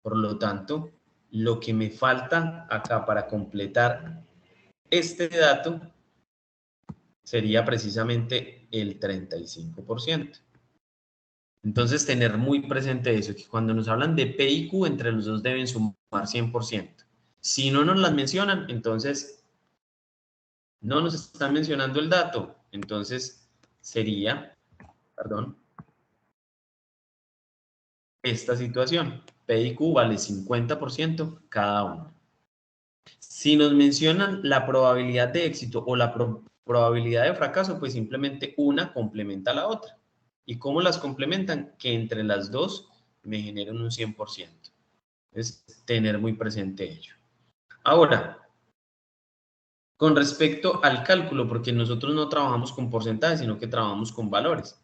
por lo tanto, lo que me falta acá para completar este dato sería precisamente el 35%. Entonces, tener muy presente eso, que cuando nos hablan de P y Q, entre los dos deben sumar 100%. Si no nos las mencionan, entonces no nos están mencionando el dato. Entonces, sería, perdón, esta situación. P y Q vale 50% cada uno. Si nos mencionan la probabilidad de éxito o la probabilidad de fracaso, pues simplemente una complementa a la otra. ¿Y cómo las complementan? Que entre las dos me generan un 100%. Es tener muy presente ello. Ahora, con respecto al cálculo, porque nosotros no trabajamos con porcentajes, sino que trabajamos con valores.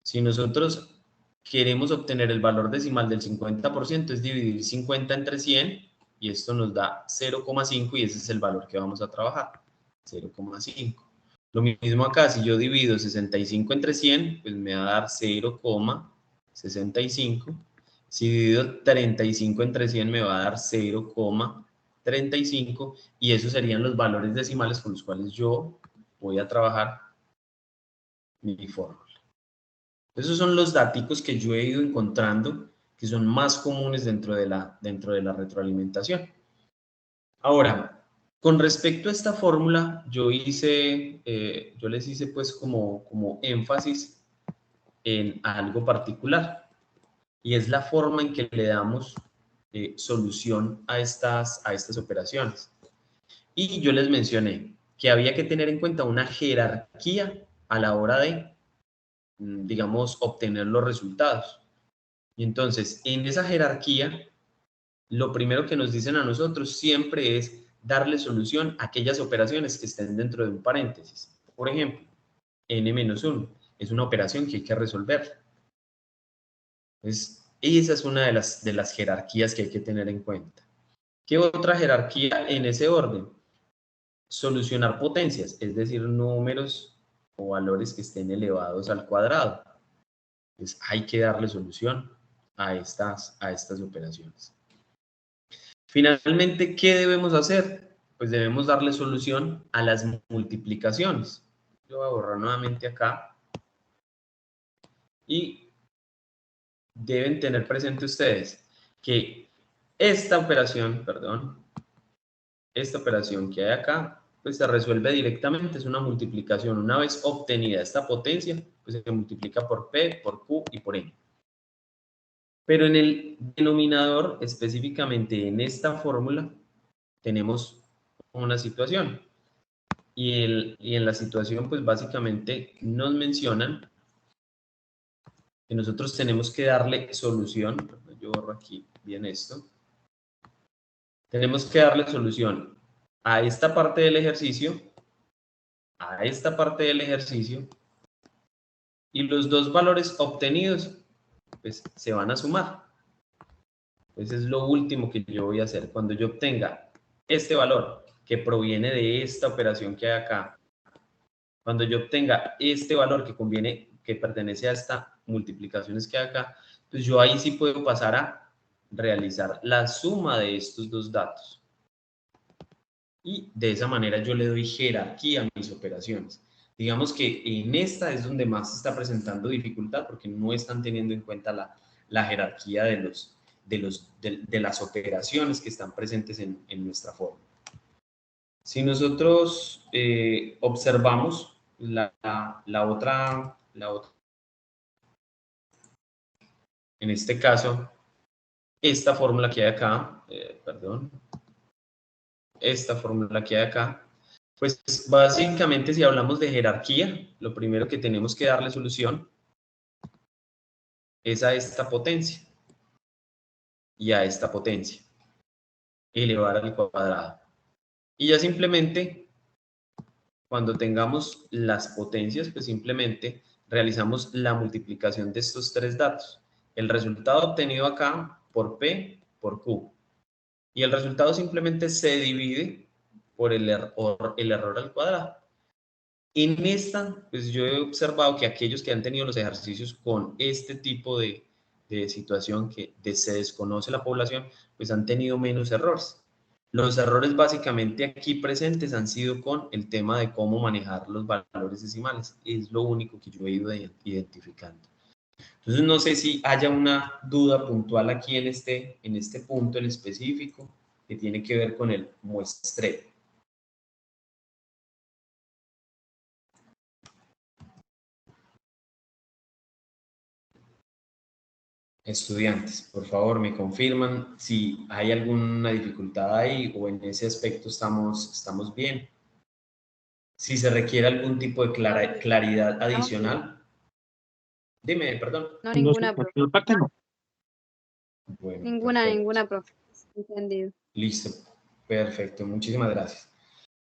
Si nosotros queremos obtener el valor decimal del 50%, es dividir 50 entre 100, y esto nos da 0,5, y ese es el valor que vamos a trabajar, 0,5. Lo mismo acá, si yo divido 65 entre 100, pues me va a dar 0,65. Si divido 35 entre 100, me va a dar 0,35, y esos serían los valores decimales con los cuales yo voy a trabajar mi fórmula. Esos son los datos que yo he ido encontrando que son más comunes dentro de la retroalimentación. Ahora, con respecto a esta fórmula, yo les hice pues como énfasis en algo particular, y es la forma en que le damos solución a estas operaciones. Y yo les mencioné que había que tener en cuenta una jerarquía a la hora de, digamos, obtener los resultados. Y entonces, en esa jerarquía, lo primero que nos dicen a nosotros siempre es darle solución a aquellas operaciones que estén dentro de un paréntesis. Por ejemplo, n-1 es una operación que hay que resolver. Entonces, esa es una de las jerarquías que hay que tener en cuenta. ¿Qué otra jerarquía en ese orden? Solucionar potencias, es decir, números o valores que estén elevados al cuadrado. Entonces, hay que darle solución a estas operaciones. Finalmente, ¿qué debemos hacer? Pues debemos darle solución a las multiplicaciones. Yo voy a borrar nuevamente acá. Y deben tener presente ustedes que esta operación que hay acá, pues se resuelve directamente, es una multiplicación. Una vez obtenida esta potencia, pues se multiplica por P, por Q y por N. Pero en el denominador, específicamente en esta fórmula, tenemos una situación. Y en la situación, pues básicamente nos mencionan que nosotros tenemos que darle solución. Yo borro aquí bien esto. Tenemos que darle solución a esta parte del ejercicio, a esta parte del ejercicio, y los dos valores obtenidos pues se van a sumar. Ese es lo último que yo voy a hacer. Cuando yo obtenga este valor que proviene de esta operación que hay acá, cuando yo obtenga este valor que pertenece a esta multiplicaciones que hay acá, pues yo ahí sí puedo pasar a realizar la suma de estos dos datos. Y de esa manera yo le doy jerarquía a mis operaciones. Digamos que en esta es donde más se está presentando dificultad, porque no están teniendo en cuenta la jerarquía de las operaciones que están presentes en nuestra forma. Si nosotros observamos la otra, en este caso, esta fórmula que hay acá, esta fórmula que hay acá, pues básicamente si hablamos de jerarquía, lo primero que tenemos que darle solución es a esta potencia y a esta potencia, elevar al cuadrado. Y ya simplemente, cuando tengamos las potencias, pues simplemente realizamos la multiplicación de estos tres datos. El resultado obtenido acá por P por Q. Y el resultado simplemente se divide por el error al cuadrado. En esta, pues yo he observado que aquellos que han tenido los ejercicios con este tipo de situación que se desconoce la población, pues han tenido menos errores. Los errores básicamente aquí presentes han sido con el tema de cómo manejar los valores decimales. Es lo único que yo he ido identificando. Entonces, no sé si haya una duda puntual aquí en este punto en específico que tiene que ver con el muestreo. Estudiantes, por favor, me confirman si hay alguna dificultad ahí o en ese aspecto estamos bien. Si se requiere algún tipo de claridad adicional. Dime, perdón. No, No, ninguna, por profe. mi parte no. Bueno, Ninguna, profe. Entendido. Listo, perfecto, muchísimas gracias.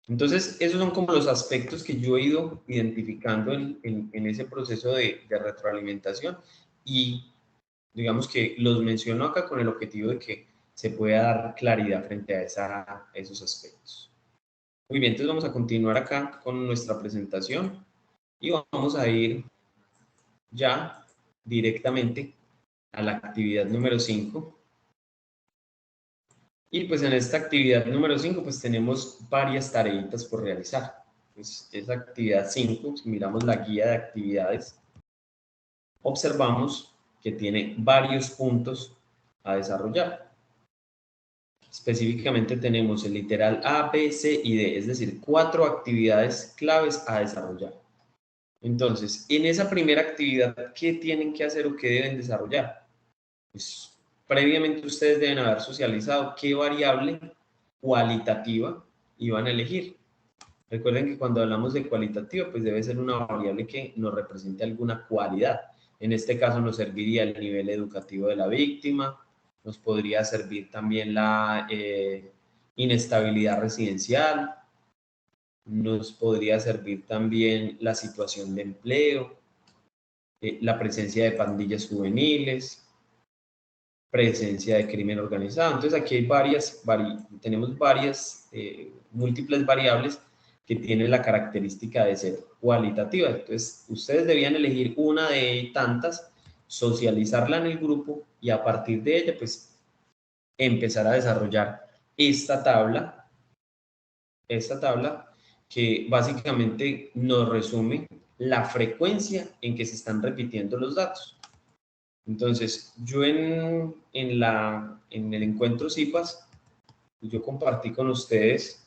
Entonces, esos son como los aspectos que yo he ido identificando en ese proceso de retroalimentación y digamos que los menciono acá con el objetivo de que se pueda dar claridad frente a esos aspectos. Muy bien, entonces vamos a continuar acá con nuestra presentación y vamos a ir ya directamente a la actividad número 5. Y pues en esta actividad número 5 pues tenemos varias tareitas por realizar. Pues esa actividad 5, si miramos la guía de actividades, observamos que tiene varios puntos a desarrollar. Específicamente tenemos el literal A, B, C y D, es decir, 4 actividades claves a desarrollar. Entonces, en esa primera actividad, ¿qué tienen que hacer o qué deben desarrollar? Pues previamente ustedes deben haber socializado qué variable cualitativa iban a elegir. Recuerden que cuando hablamos de cualitativa, pues debe ser una variable que nos represente alguna cualidad. En este caso nos serviría el nivel educativo de la víctima, nos podría servir también la inestabilidad residencial, nos podría servir también la situación de empleo, la presencia de pandillas juveniles, presencia de crimen organizado. Entonces aquí hay tenemos varias, múltiples variables que tienen la característica de ser cualitativas. Entonces ustedes debían elegir una de tantas, socializarla en el grupo y a partir de ella pues empezar a desarrollar esta tabla que básicamente nos resume la frecuencia en que se están repitiendo los datos. Entonces, yo en el encuentro CIPAS, yo compartí con ustedes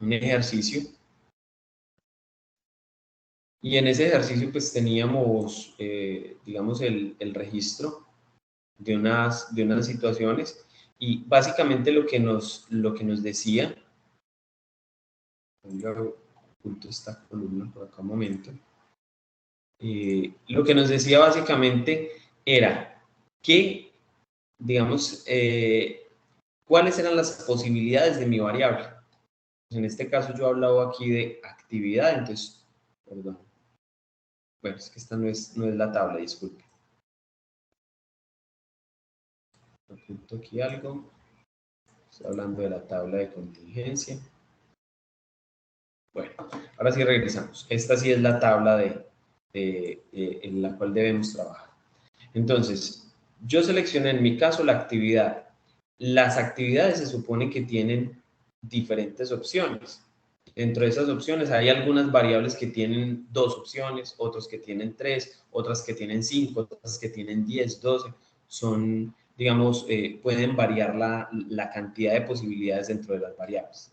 un ejercicio y en ese ejercicio pues teníamos, digamos, el registro de unas situaciones y básicamente lo que nos decía, yo oculto esta columna por acá un momento, lo que nos decía básicamente era que, digamos, ¿cuáles eran las posibilidades de mi variable? En este caso yo he hablado aquí de actividad, entonces, perdón. Bueno, es que esta no es la tabla, disculpe. Oculto aquí algo. Estoy hablando de la tabla de contingencia. Bueno, ahora sí regresamos. Esta sí es la tabla en la cual debemos trabajar. Entonces, yo seleccioné en mi caso la actividad. Las actividades se supone que tienen diferentes opciones. Dentro de esas opciones hay algunas variables que tienen 2 opciones, otros que tienen 3, otras que tienen 5, otras que tienen 10, 12. Son, digamos, pueden variar la cantidad de posibilidades dentro de las variables.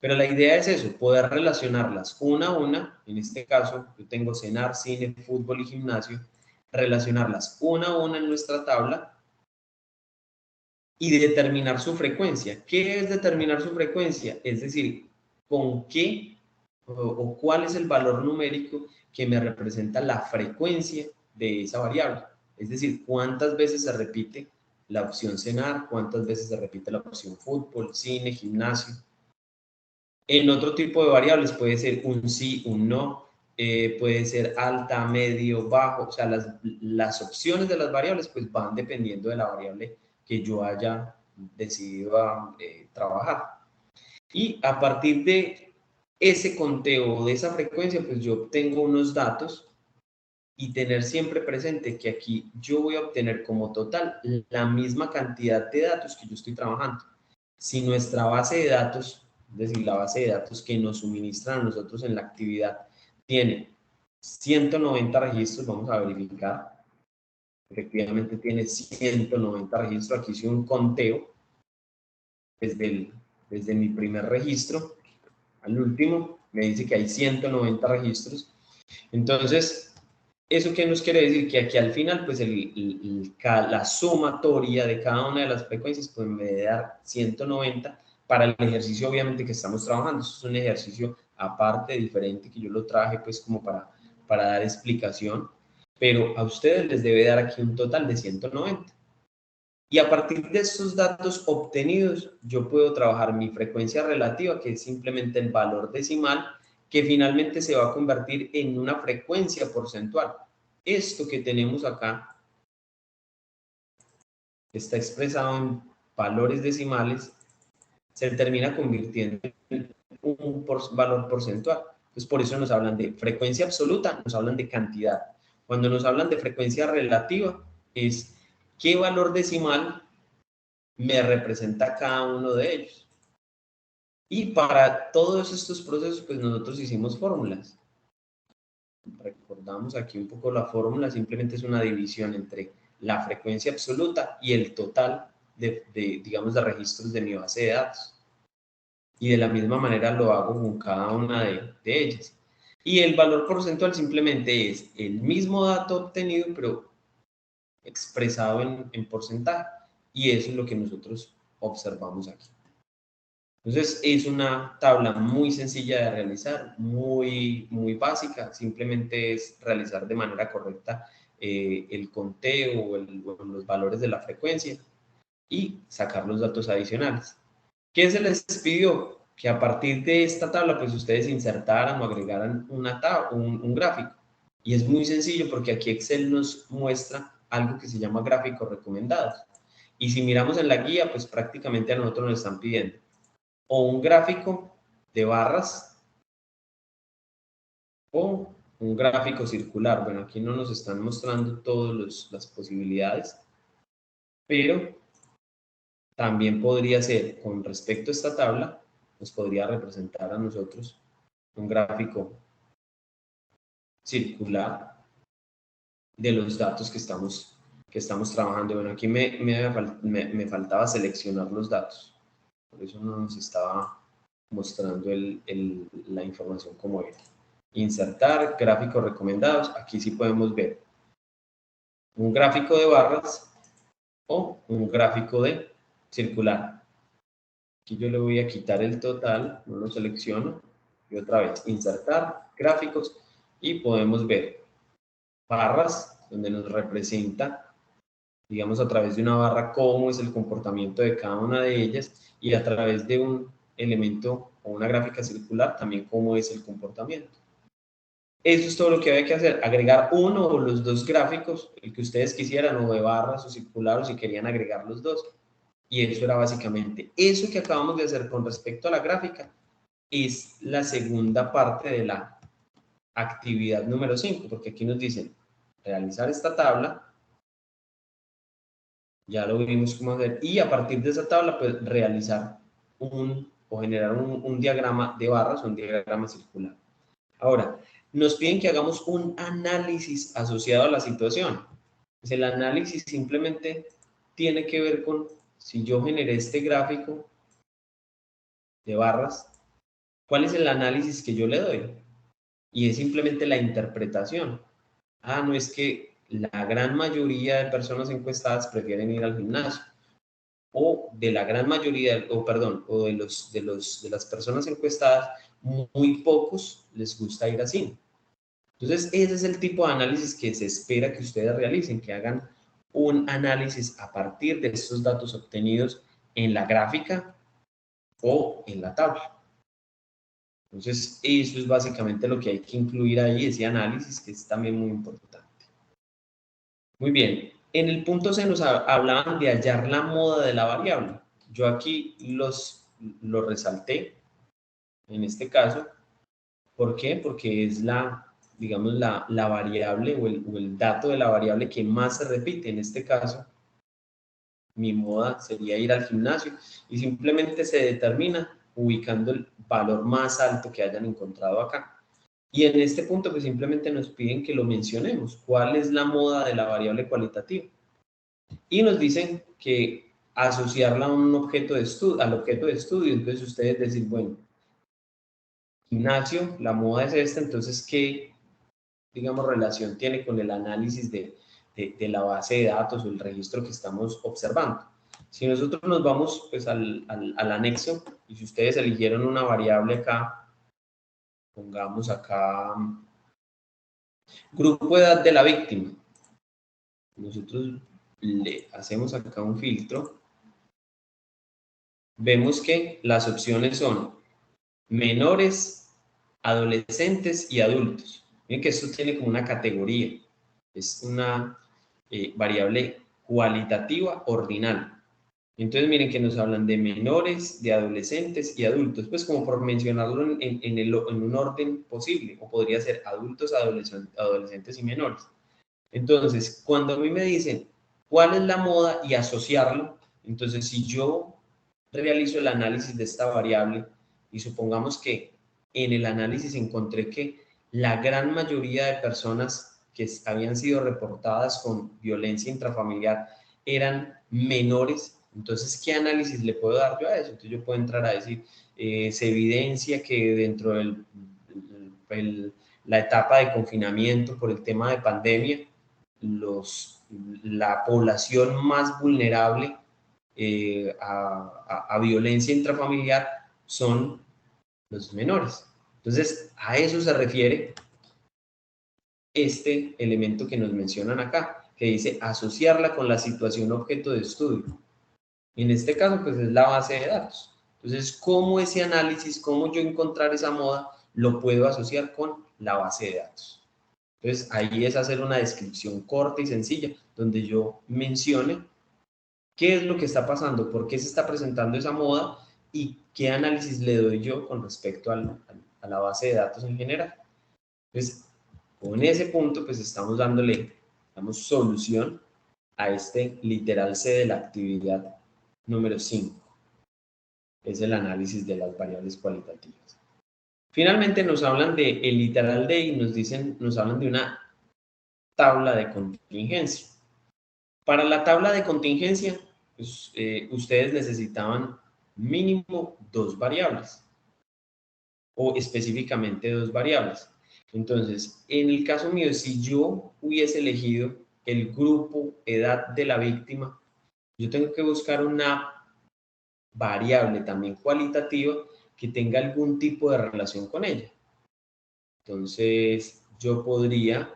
Pero la idea es eso, poder relacionarlas una a una. En este caso, yo tengo cenar, cine, fútbol y gimnasio. Relacionarlas una a una en nuestra tabla y determinar su frecuencia. ¿Qué es determinar su frecuencia? Es decir, con qué o cuál es el valor numérico que me representa la frecuencia de esa variable. Es decir, cuántas veces se repite la opción cenar, cuántas veces se repite la opción fútbol, cine, gimnasio. En otro tipo de variables puede ser un sí, un no, puede ser alta, medio, bajo. O sea, las opciones de las variables pues van dependiendo de la variable que yo haya decidido trabajar. Y a partir de ese conteo, de esa frecuencia, pues yo obtengo unos datos y tener siempre presente que aquí yo voy a obtener como total la misma cantidad de datos que yo estoy trabajando. si nuestra base de datos, es decir, la base de datos que nos suministran a nosotros en la actividad, tiene 190 registros, vamos a verificar, efectivamente tiene 190 registros, aquí hice un conteo desde mi primer registro al último, me dice que hay 190 registros. Entonces, ¿eso qué nos quiere decir? Que aquí al final, pues la sumatoria de cada una de las frecuencias, pues me debe dar 190 para el ejercicio obviamente que estamos trabajando. Eso es un ejercicio aparte, diferente, que yo lo traje pues como para dar explicación, pero a ustedes les debe dar aquí un total de 190. Y a partir de estos datos obtenidos, yo puedo trabajar mi frecuencia relativa, que es simplemente el valor decimal, que finalmente se va a convertir en una frecuencia porcentual. Esto que tenemos acá está expresado en valores decimales, se termina convirtiendo en un valor porcentual. Entonces, por eso nos hablan de frecuencia absoluta, nos hablan de cantidad. Cuando nos hablan de frecuencia relativa, es qué valor decimal me representa cada uno de ellos. Y para todos estos procesos, pues nosotros hicimos fórmulas. Recordamos aquí un poco la fórmula, simplemente es una división entre la frecuencia absoluta y el total digamos, de registros de mi base de datos. Y de la misma manera lo hago con cada una de ellas. Y el valor porcentual simplemente es el mismo dato obtenido, pero expresado en porcentaje. Y eso es lo que nosotros observamos aquí. Entonces, es una tabla muy sencilla de realizar, muy básica, simplemente es realizar de manera correcta el conteo o los valores de la frecuencia y sacar los datos adicionales. ¿Qué se les pidió? Que a partir de esta tabla, pues ustedes insertaran o agregaran un gráfico. Y es muy sencillo porque aquí Excel nos muestra algo que se llama gráficos recomendados. Y si miramos en la guía, pues prácticamente a nosotros nos están pidiendo o un gráfico de barras o un gráfico circular. Bueno, aquí no nos están mostrando todas las posibilidades, pero también podría ser, con respecto a esta tabla, nos podría representar a nosotros un gráfico circular de los datos que estamos trabajando. Bueno, aquí me faltaba seleccionar los datos, por eso no nos estaba mostrando la información como era. Insertar gráficos recomendados. Aquí sí podemos ver un gráfico de barras o un gráfico de circular. Aquí yo le voy a quitar el total, no lo selecciono y otra vez insertar gráficos y podemos ver barras donde nos representa, digamos, a través de una barra cómo es el comportamiento de cada una de ellas y a través de un elemento o una gráfica circular también cómo es el comportamiento. Eso es todo lo que hay que hacer, agregar uno o los dos gráficos, el que ustedes quisieran, o de barras o circular, o si querían agregar los dos. Y eso era básicamente. Eso que acabamos de hacer con respecto a la gráfica es la segunda parte de la actividad número 5, porque aquí nos dicen realizar esta tabla, ya lo vimos cómo hacer, y a partir de esa tabla, pues realizar o generar un diagrama de barras o un diagrama circular. Ahora, nos piden que hagamos un análisis asociado a la situación. Pues el análisis simplemente tiene que ver con si yo generé este gráfico de barras, ¿cuál es el análisis que yo le doy? Y es simplemente la interpretación. Ah, no es que la gran mayoría de personas encuestadas prefieren ir al gimnasio. O de la gran mayoría, o de las personas encuestadas, muy pocos les gusta ir al cine. Entonces, ese es el tipo de análisis que se espera que ustedes realicen, que hagan un análisis a partir de estos datos obtenidos en la gráfica o en la tabla. Entonces, eso es básicamente lo que hay que incluir ahí, ese análisis, que es también muy importante. Muy bien, en el punto C nos hablaban de hallar la moda de la variable. Yo aquí lo resalté, en este caso. ¿Por qué? Porque es digamos, la variable o el dato de la variable que más se repite. En este caso, mi moda sería ir al gimnasio y simplemente se determina ubicando el valor más alto que hayan encontrado acá. Y en este punto pues simplemente nos piden que lo mencionemos. ¿Cuál es la moda de la variable cualitativa? Y nos dicen que asociarla a un objeto de estudio, al objeto de estudio. Entonces ustedes decir, bueno, gimnasio, la moda es esta, entonces ¿qué, digamos, relación tiene con el análisis de la base de datos o el registro que estamos observando? Si nosotros nos vamos pues al anexo, y si ustedes eligieron una variable acá, pongamos acá grupo de edad de la víctima, nosotros le hacemos acá un filtro, vemos que las opciones son menores, adolescentes y adultos. Miren que esto tiene como una categoría, es una variable cualitativa ordinal. Entonces miren que nos hablan de menores, de adolescentes y adultos, pues como por mencionarlo en un orden posible, o podría ser adultos, adolescentes y menores. Entonces, cuando a mí me dicen cuál es la moda y asociarlo, entonces si yo realizo el análisis de esta variable y supongamos que en el análisis encontré que la gran mayoría de personas que habían sido reportadas con violencia intrafamiliar eran menores, entonces ¿qué análisis le puedo dar yo a eso? Entonces yo puedo entrar a decir, se evidencia que dentro de la etapa de confinamiento por el tema de pandemia, la población más vulnerable a violencia intrafamiliar son los menores. Entonces, a eso se refiere este elemento que nos mencionan acá, que dice asociarla con la situación objeto de estudio. En este caso, pues es la base de datos. Entonces, ¿cómo ese análisis, cómo yo encontrar esa moda, lo puedo asociar con la base de datos? Entonces, ahí es hacer una descripción corta y sencilla, donde yo mencione qué es lo que está pasando, por qué se está presentando esa moda y qué análisis le doy yo con respecto a la base de datos en general. Entonces, con ese punto, pues estamos dándole, solución a este literal C de la actividad número 5. Es el análisis de las variables cualitativas. Finalmente nos hablan de el literal D y nos hablan de una tabla de contingencia. Para la tabla de contingencia, pues, ustedes necesitaban mínimo 2 variables o específicamente 2 variables. Entonces, en el caso mío, si yo hubiese elegido el grupo edad de la víctima, yo tengo que buscar una variable también cualitativa que tenga algún tipo de relación con ella. Entonces, yo podría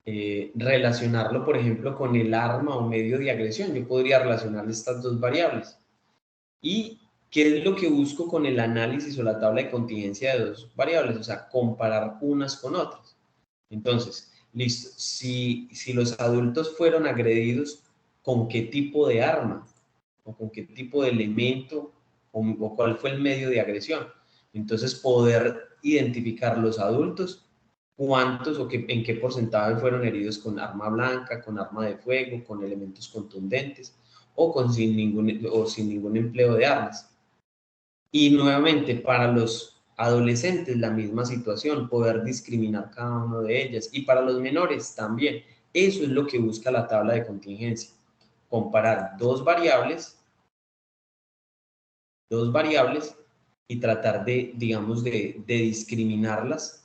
relacionarlo, por ejemplo, con el arma o medio de agresión. Yo podría relacionar estas 2 variables. ¿Y qué es lo que busco con el análisis o la tabla de contingencia de 2 variables? O sea, comparar unas con otras. Entonces, listo, si los adultos fueron agredidos, ¿con qué tipo de arma? ¿O con qué tipo de elemento? ¿O cuál fue el medio de agresión? Entonces, poder identificar los adultos, cuántos o en qué porcentaje fueron heridos con arma blanca, con arma de fuego, con elementos contundentes o sin ningún empleo de armas. Y nuevamente, para los adolescentes la misma situación, poder discriminar cada uno de ellas. Y para los menores también. Eso es lo que busca la tabla de contingencia. Comparar dos variables y tratar de, digamos, de discriminarlas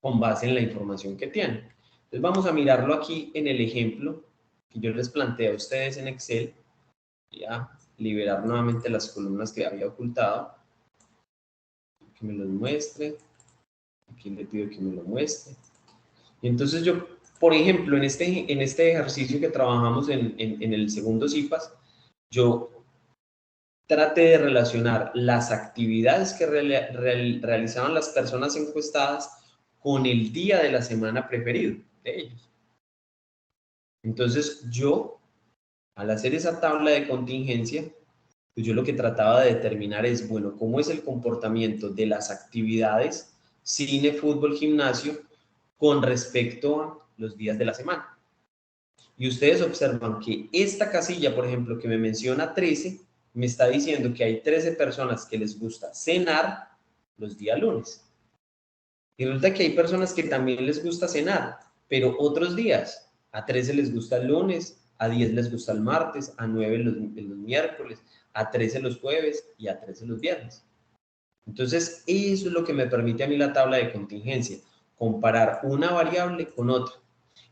con base en la información que tienen. Entonces vamos a mirarlo aquí en el ejemplo que yo les planteé a ustedes en Excel. Ya liberar nuevamente las columnas que había ocultado. Que me los muestre. Aquí le pido que me lo muestre. Y entonces yo, por ejemplo, en este ejercicio que trabajamos en el segundo CIPAS, yo traté de relacionar las actividades que realizaban las personas encuestadas con el día de la semana preferido de ellos. Entonces yo, al hacer esa tabla de contingencia, pues yo lo que trataba de determinar es, bueno, cómo es el comportamiento de las actividades, cine, fútbol, gimnasio, con respecto a los días de la semana. Y ustedes observan que esta casilla, por ejemplo, que me menciona 13, me está diciendo que hay 13 personas que les gusta cenar los días lunes. Y resulta que hay personas que también les gusta cenar, pero otros días. A 13 les gusta el lunes, a 10 les gusta el martes, a 9 los miércoles, a 13 los jueves y a 13 los viernes. Entonces, eso es lo que me permite a mí la tabla de contingencia, comparar una variable con otra.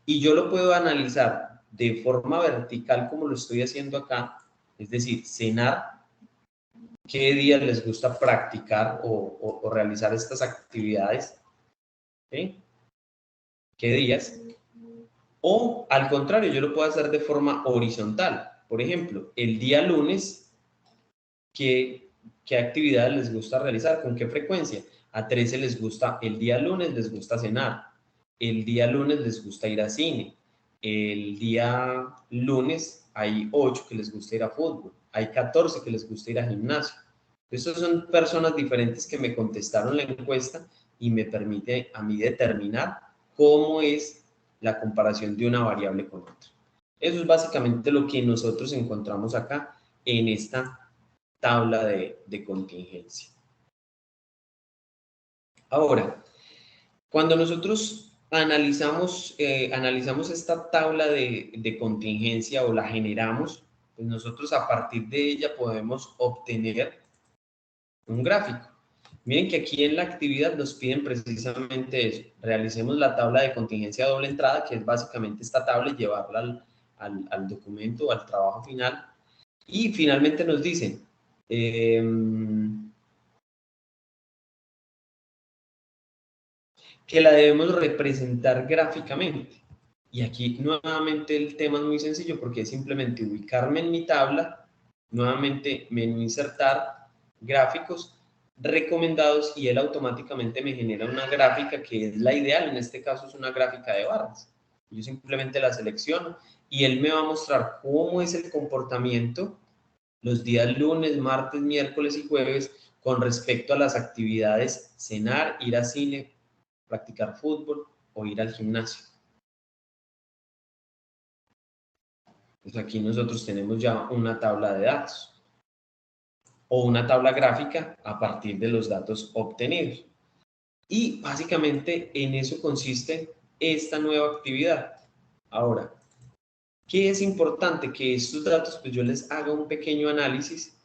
Y yo lo puedo analizar de forma vertical como lo estoy haciendo acá, es decir, cenar, qué días les gusta practicar o realizar estas actividades, ¿sí? ¿Qué días? O al contrario, yo lo puedo hacer de forma horizontal. Por ejemplo, el día lunes, ¿qué actividades les gusta realizar? ¿Con qué frecuencia? A 13 les gusta, el día lunes les gusta cenar. El día lunes les gusta ir a cine. El día lunes hay 8 que les gusta ir a fútbol. Hay 14 que les gusta ir a gimnasio. Estas son personas diferentes que me contestaron la encuesta y me permite a mí determinar cómo es la comparación de una variable con otra. Eso es básicamente lo que nosotros encontramos acá en esta tabla de contingencia. Ahora, cuando nosotros analizamos esta tabla de contingencia o la generamos, pues nosotros a partir de ella podemos obtener un gráfico. Miren que aquí en la actividad nos piden precisamente eso. Realicemos la tabla de contingencia doble entrada, que es básicamente esta tabla y llevarla al documento o al trabajo final. Y finalmente nos dicen, que la debemos representar gráficamente. Y aquí nuevamente el tema es muy sencillo porque es simplemente ubicarme en mi tabla, nuevamente menú insertar, gráficos, recomendados y él automáticamente me genera una gráfica que es la ideal, en este caso es una gráfica de barras. Yo simplemente la selecciono y él me va a mostrar cómo es el comportamiento los días lunes, martes, miércoles y jueves con respecto a las actividades cenar, ir a cine, practicar fútbol o ir al gimnasio. Pues aquí nosotros tenemos ya una tabla de datos o una tabla gráfica a partir de los datos obtenidos. Y básicamente en eso consiste esta nueva actividad. Ahora, ¿qué es importante? Que estos datos, pues yo les haga un pequeño análisis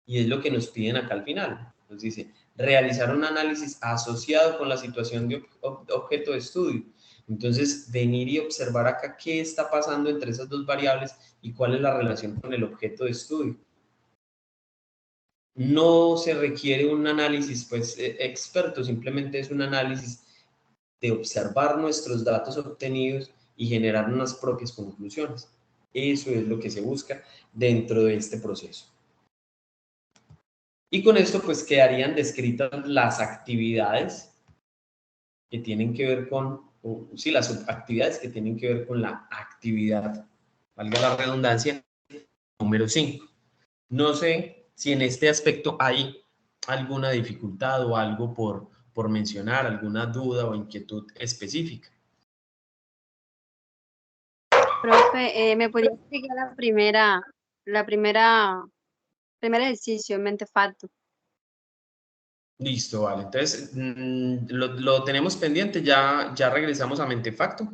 y es lo que nos piden acá al final. Nos dice, realizar un análisis asociado con la situación de objeto de estudio. Entonces, venir y observar acá qué está pasando entre esas dos variables y cuál es la relación con el objeto de estudio. No se requiere un análisis pues experto, simplemente es un análisis de observar nuestros datos obtenidos y generar unas propias conclusiones. Eso es lo que se busca dentro de este proceso. Y con esto pues quedarían descritas las actividades que tienen que ver sí, las subactividades que tienen que ver con la actividad, valga la redundancia, número 5. No sé si en este aspecto hay alguna dificultad o algo por mencionar, alguna duda o inquietud específica. Profe, ¿me podría explicar la primer ejercicio, mente facto? Listo, vale. Entonces, lo tenemos pendiente, ya regresamos a Mentefacto.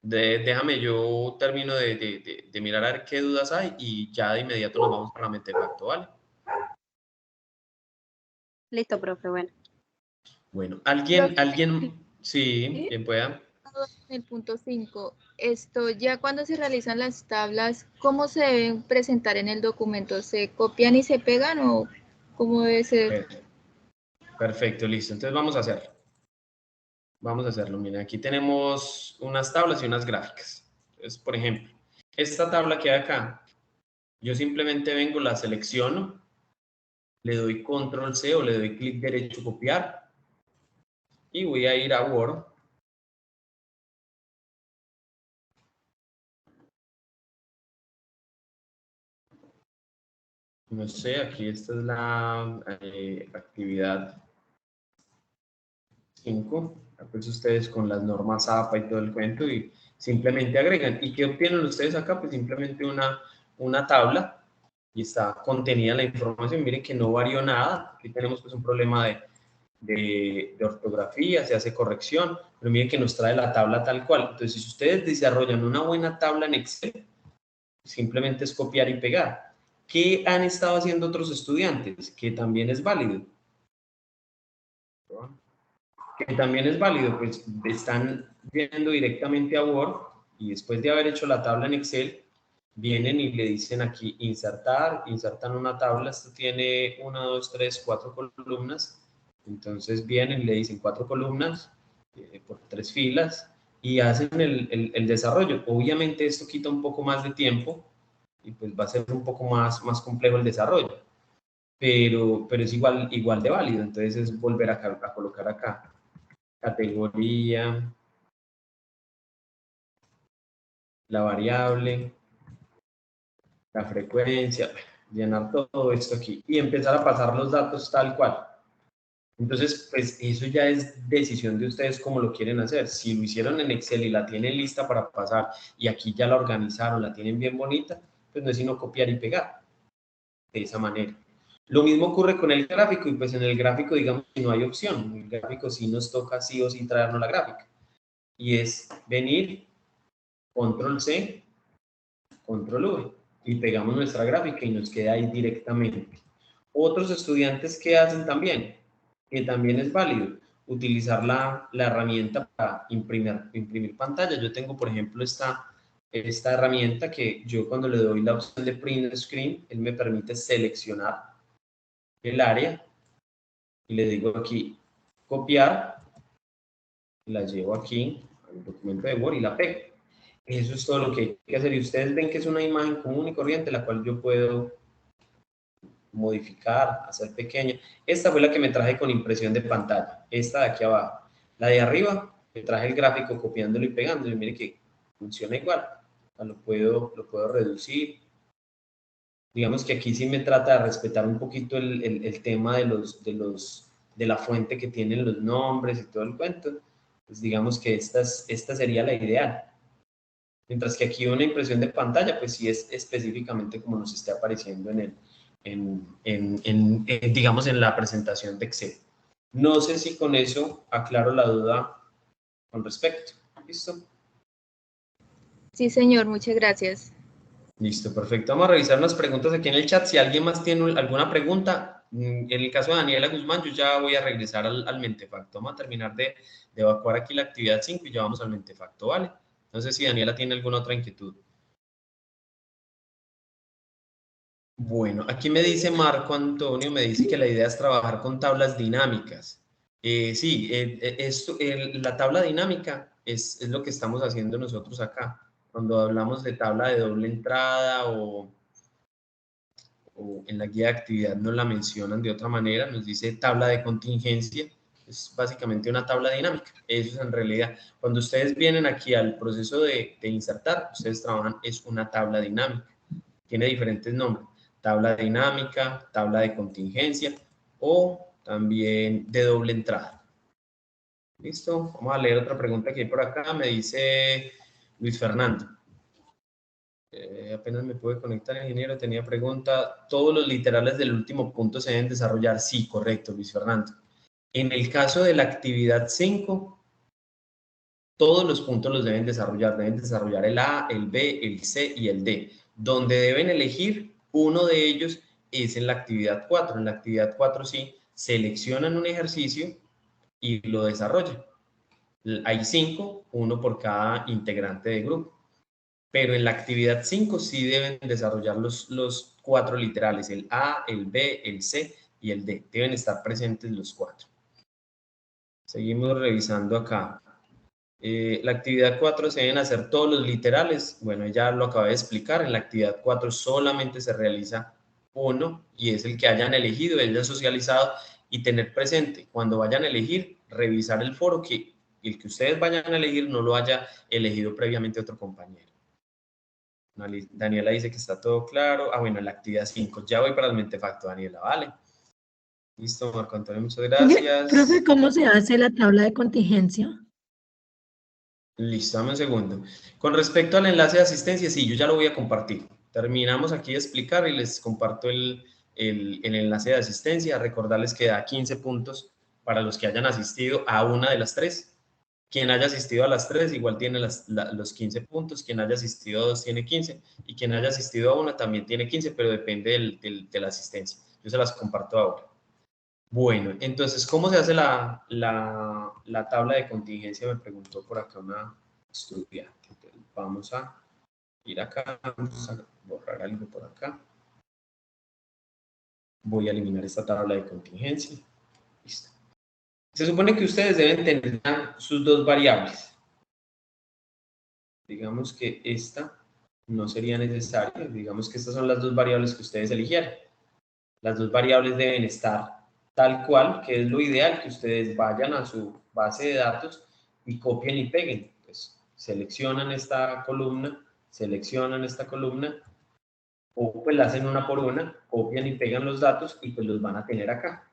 Déjame, yo termino de mirar a ver qué dudas hay y ya de inmediato nos vamos para Mentefacto, ¿vale? Listo, profe, bueno. Bueno, Profe, sí, quien pueda. en el punto 5, esto ya cuando se realizan las tablas, ¿cómo se deben presentar en el documento? ¿Se copian y se pegan o cómo debe ser? Perfecto, listo. Entonces vamos a hacerlo. Vamos a hacerlo. Miren, aquí tenemos unas tablas y unas gráficas. Entonces, por ejemplo, esta tabla que hay acá, yo simplemente vengo, la selecciono, le doy control C o le doy clic derecho copiar y voy a ir a Word. No sé, aquí esta es la actividad 5. Pues ustedes con las normas APA y todo el cuento y simplemente agregan. ¿Y qué obtienen ustedes acá? Pues simplemente una tabla y está contenida la información. Miren que no varió nada. Aquí tenemos pues un problema de ortografía, se hace corrección, pero miren que nos trae la tabla tal cual. Entonces, si ustedes desarrollan una buena tabla en Excel, simplemente es copiar y pegar. ¿Qué han estado haciendo otros estudiantes? Que también es válido. Que también es válido, pues están viendo directamente a Word y después de haber hecho la tabla en Excel, vienen y le dicen aquí insertar, insertan una tabla, esto tiene 1, 2, 3, 4 columnas, entonces vienen y le dicen 4 columnas por 3 filas y hacen el desarrollo. Obviamente esto quita un poco más de tiempo y pues va a ser un poco más complejo el desarrollo, pero es igual de válido, entonces es volver a colocar acá categoría, la variable, la frecuencia, llenar todo esto aquí y empezar a pasar los datos tal cual. Entonces, pues eso ya es decisión de ustedes cómo lo quieren hacer. Si lo hicieron en Excel y la tienen lista para pasar y aquí ya la organizaron, la tienen bien bonita, pues no es sino copiar y pegar de esa manera. Lo mismo ocurre con el gráfico y pues en el gráfico digamos que no hay opción. En el gráfico sí nos toca sí o sí traernos la gráfica. Y es venir, control C, control V y pegamos nuestra gráfica y nos queda ahí directamente. Otros estudiantes que hacen también, que también es válido, utilizar la herramienta para imprimir pantalla. Yo tengo, por ejemplo, esta herramienta que yo cuando le doy la opción de print screen, él me permite seleccionar el área y le digo aquí copiar, la llevo aquí al documento de Word y la pego. Eso es todo lo que hay que hacer. Y ustedes ven que es una imagen común y corriente, la cual yo puedo modificar, hacer pequeña. Esta fue la que me traje con impresión de pantalla. Esta de aquí abajo. La de arriba, me traje el gráfico copiándolo y pegándolo. Y mire que funciona igual. O sea, lo puedo reducir. Digamos que aquí sí me trata de respetar un poquito el tema de la fuente que tienen los nombres y todo el cuento. Pues digamos que esta sería la ideal. Mientras que aquí una impresión de pantalla, pues sí es específicamente como nos esté apareciendo digamos, en la presentación de Excel. No sé si con eso aclaro la duda con respecto. ¿Listo? Sí, señor, muchas gracias. Listo, perfecto. Vamos a revisar unas preguntas aquí en el chat. Si alguien más tiene alguna pregunta, en el caso de Daniela Guzmán, yo ya voy a regresar al Mentefacto. Vamos a terminar de evacuar aquí la actividad 5 y ya vamos al Mentefacto, ¿vale? No sé si Daniela tiene alguna otra inquietud. Bueno, aquí me dice Marco Antonio, me dice que la idea es trabajar con tablas dinámicas. Sí, la tabla dinámica es lo que estamos haciendo nosotros acá. Cuando hablamos de tabla de doble entrada o en la guía de actividad nos la mencionan de otra manera, nos dice tabla de contingencia, es básicamente una tabla dinámica. Eso es en realidad, cuando ustedes vienen aquí al proceso de insertar, ustedes trabajan, es una tabla dinámica. Tiene diferentes nombres, tabla dinámica, tabla de contingencia o también de doble entrada. ¿Listo? Vamos a leer otra pregunta que hay por acá. Me dice Luis Fernando. Apenas me pude conectar, ingeniero, tenía pregunta. ¿Todos los literales del último punto se deben desarrollar? Sí, correcto, Luis Fernando. En el caso de la actividad 5, todos los puntos los deben desarrollar el A, el B, el C y el D. Donde deben elegir uno de ellos es en la actividad 4. En la actividad 4 sí, seleccionan un ejercicio y lo desarrollan. Hay 5, uno por cada integrante de grupo. Pero en la actividad 5 sí deben desarrollar los 4 literales, el A, el B, el C y el D. Deben estar presentes los 4. Seguimos revisando acá. La actividad 4 se deben hacer todos los literales. Bueno, ya lo acabé de explicar. En la actividad 4 solamente se realiza uno y es el que hayan elegido, hayan socializado y tener presente cuando vayan a elegir, revisar el foro que el que ustedes vayan a elegir no lo haya elegido previamente otro compañero. Daniela dice que está todo claro. Ah, bueno, la actividad 5. Ya voy para el Mentefacto, Daniela, ¿vale? Listo, Marco Antonio, muchas Oye, gracias. profe, ¿cómo se hace la tabla de contingencia? Listo, dame un segundo. Con respecto al enlace de asistencia, sí, yo ya lo voy a compartir. Terminamos aquí de explicar y les comparto el enlace de asistencia. Recordarles que da 15 puntos para los que hayan asistido a una de las tres. Quien haya asistido a las tres igual tiene los 15 puntos. Quien haya asistido a dos tiene 15. Y quien haya asistido a una también tiene 15, pero depende de la asistencia. Yo se las comparto ahora. Bueno, entonces, ¿cómo se hace la tabla de contingencia? Me preguntó por acá una estudiante. Entonces, vamos a ir acá, vamos a borrar algo por acá. Voy a eliminar esta tabla de contingencia. Listo. Se supone que ustedes deben tener sus dos variables. Digamos que esta no sería necesaria. Digamos que estas son las dos variables que ustedes eligieron. Las dos variables deben estar tal cual, que es lo ideal, que ustedes vayan a su base de datos y copien y peguen. Pues seleccionan esta columna, o pues la hacen una por una, copian y pegan los datos y pues los van a tener acá.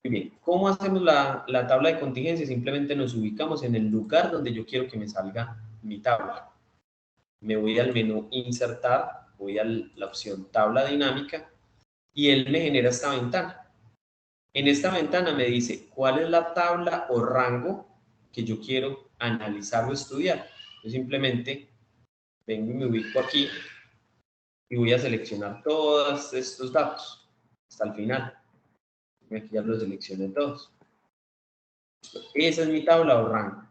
Muy bien, ¿cómo hacemos la tabla de contingencia? Simplemente nos ubicamos en el lugar donde yo quiero que me salga mi tabla. Me voy al menú Insertar, voy a la opción Tabla Dinámica y él me genera esta ventana. En esta ventana me dice cuál es la tabla o rango que yo quiero analizar o estudiar. Yo simplemente vengo y me ubico aquí y voy a seleccionar todos estos datos hasta el final. Aquí ya los seleccioné todos. Esa es mi tabla o rango.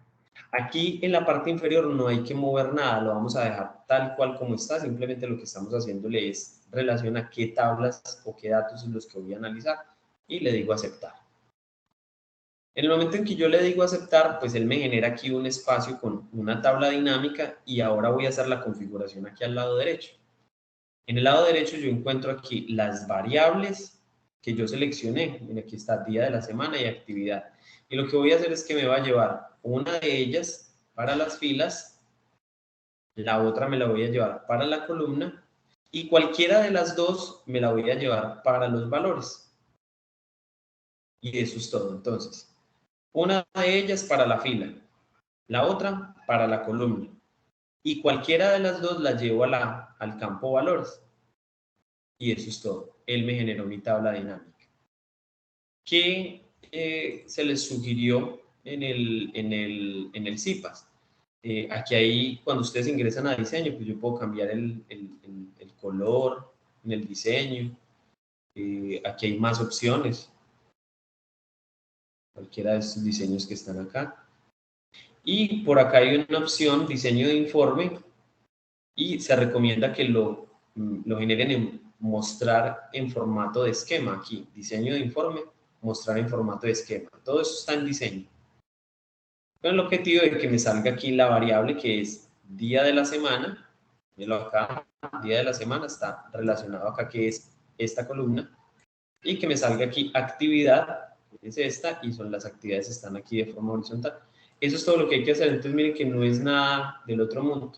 Aquí en la parte inferior no hay que mover nada, lo vamos a dejar tal cual como está. Simplemente lo que estamos haciéndole es relación a qué tablas o qué datos son los que voy a analizar y le digo aceptar. En el momento en que yo le digo aceptar, pues él me genera aquí un espacio con una tabla dinámica y ahora voy a hacer la configuración aquí al lado derecho. En el lado derecho yo encuentro aquí las variables que yo seleccioné. Mira, aquí está día de la semana y actividad. Y lo que voy a hacer es que me va a llevar una de ellas para las filas, la otra me la voy a llevar para la columna y cualquiera de las dos me la voy a llevar para los valores. Y eso es todo. Entonces, una de ellas para la fila, la otra para la columna. Y cualquiera de las dos la llevo al campo valores. Y eso es todo. Él me generó mi tabla dinámica. ¿Qué se les sugirió en el CIPAS? Aquí hay, cuando ustedes ingresan a diseño, pues yo puedo cambiar el color en el diseño. Aquí hay más opciones. Cualquiera de estos diseños que están acá. Y por acá hay una opción, diseño de informe, y se recomienda que lo generen en mostrar en formato de esquema. Aquí, diseño de informe, mostrar en formato de esquema. Todo eso está en diseño. Con el objetivo de que me salga aquí la variable que es día de la semana. Míralo acá, día de la semana está relacionado acá, que es esta columna. Y que me salga aquí actividad, es esta, y son las actividades están aquí de forma horizontal. Eso es todo lo que hay que hacer. Entonces miren que no es nada del otro mundo.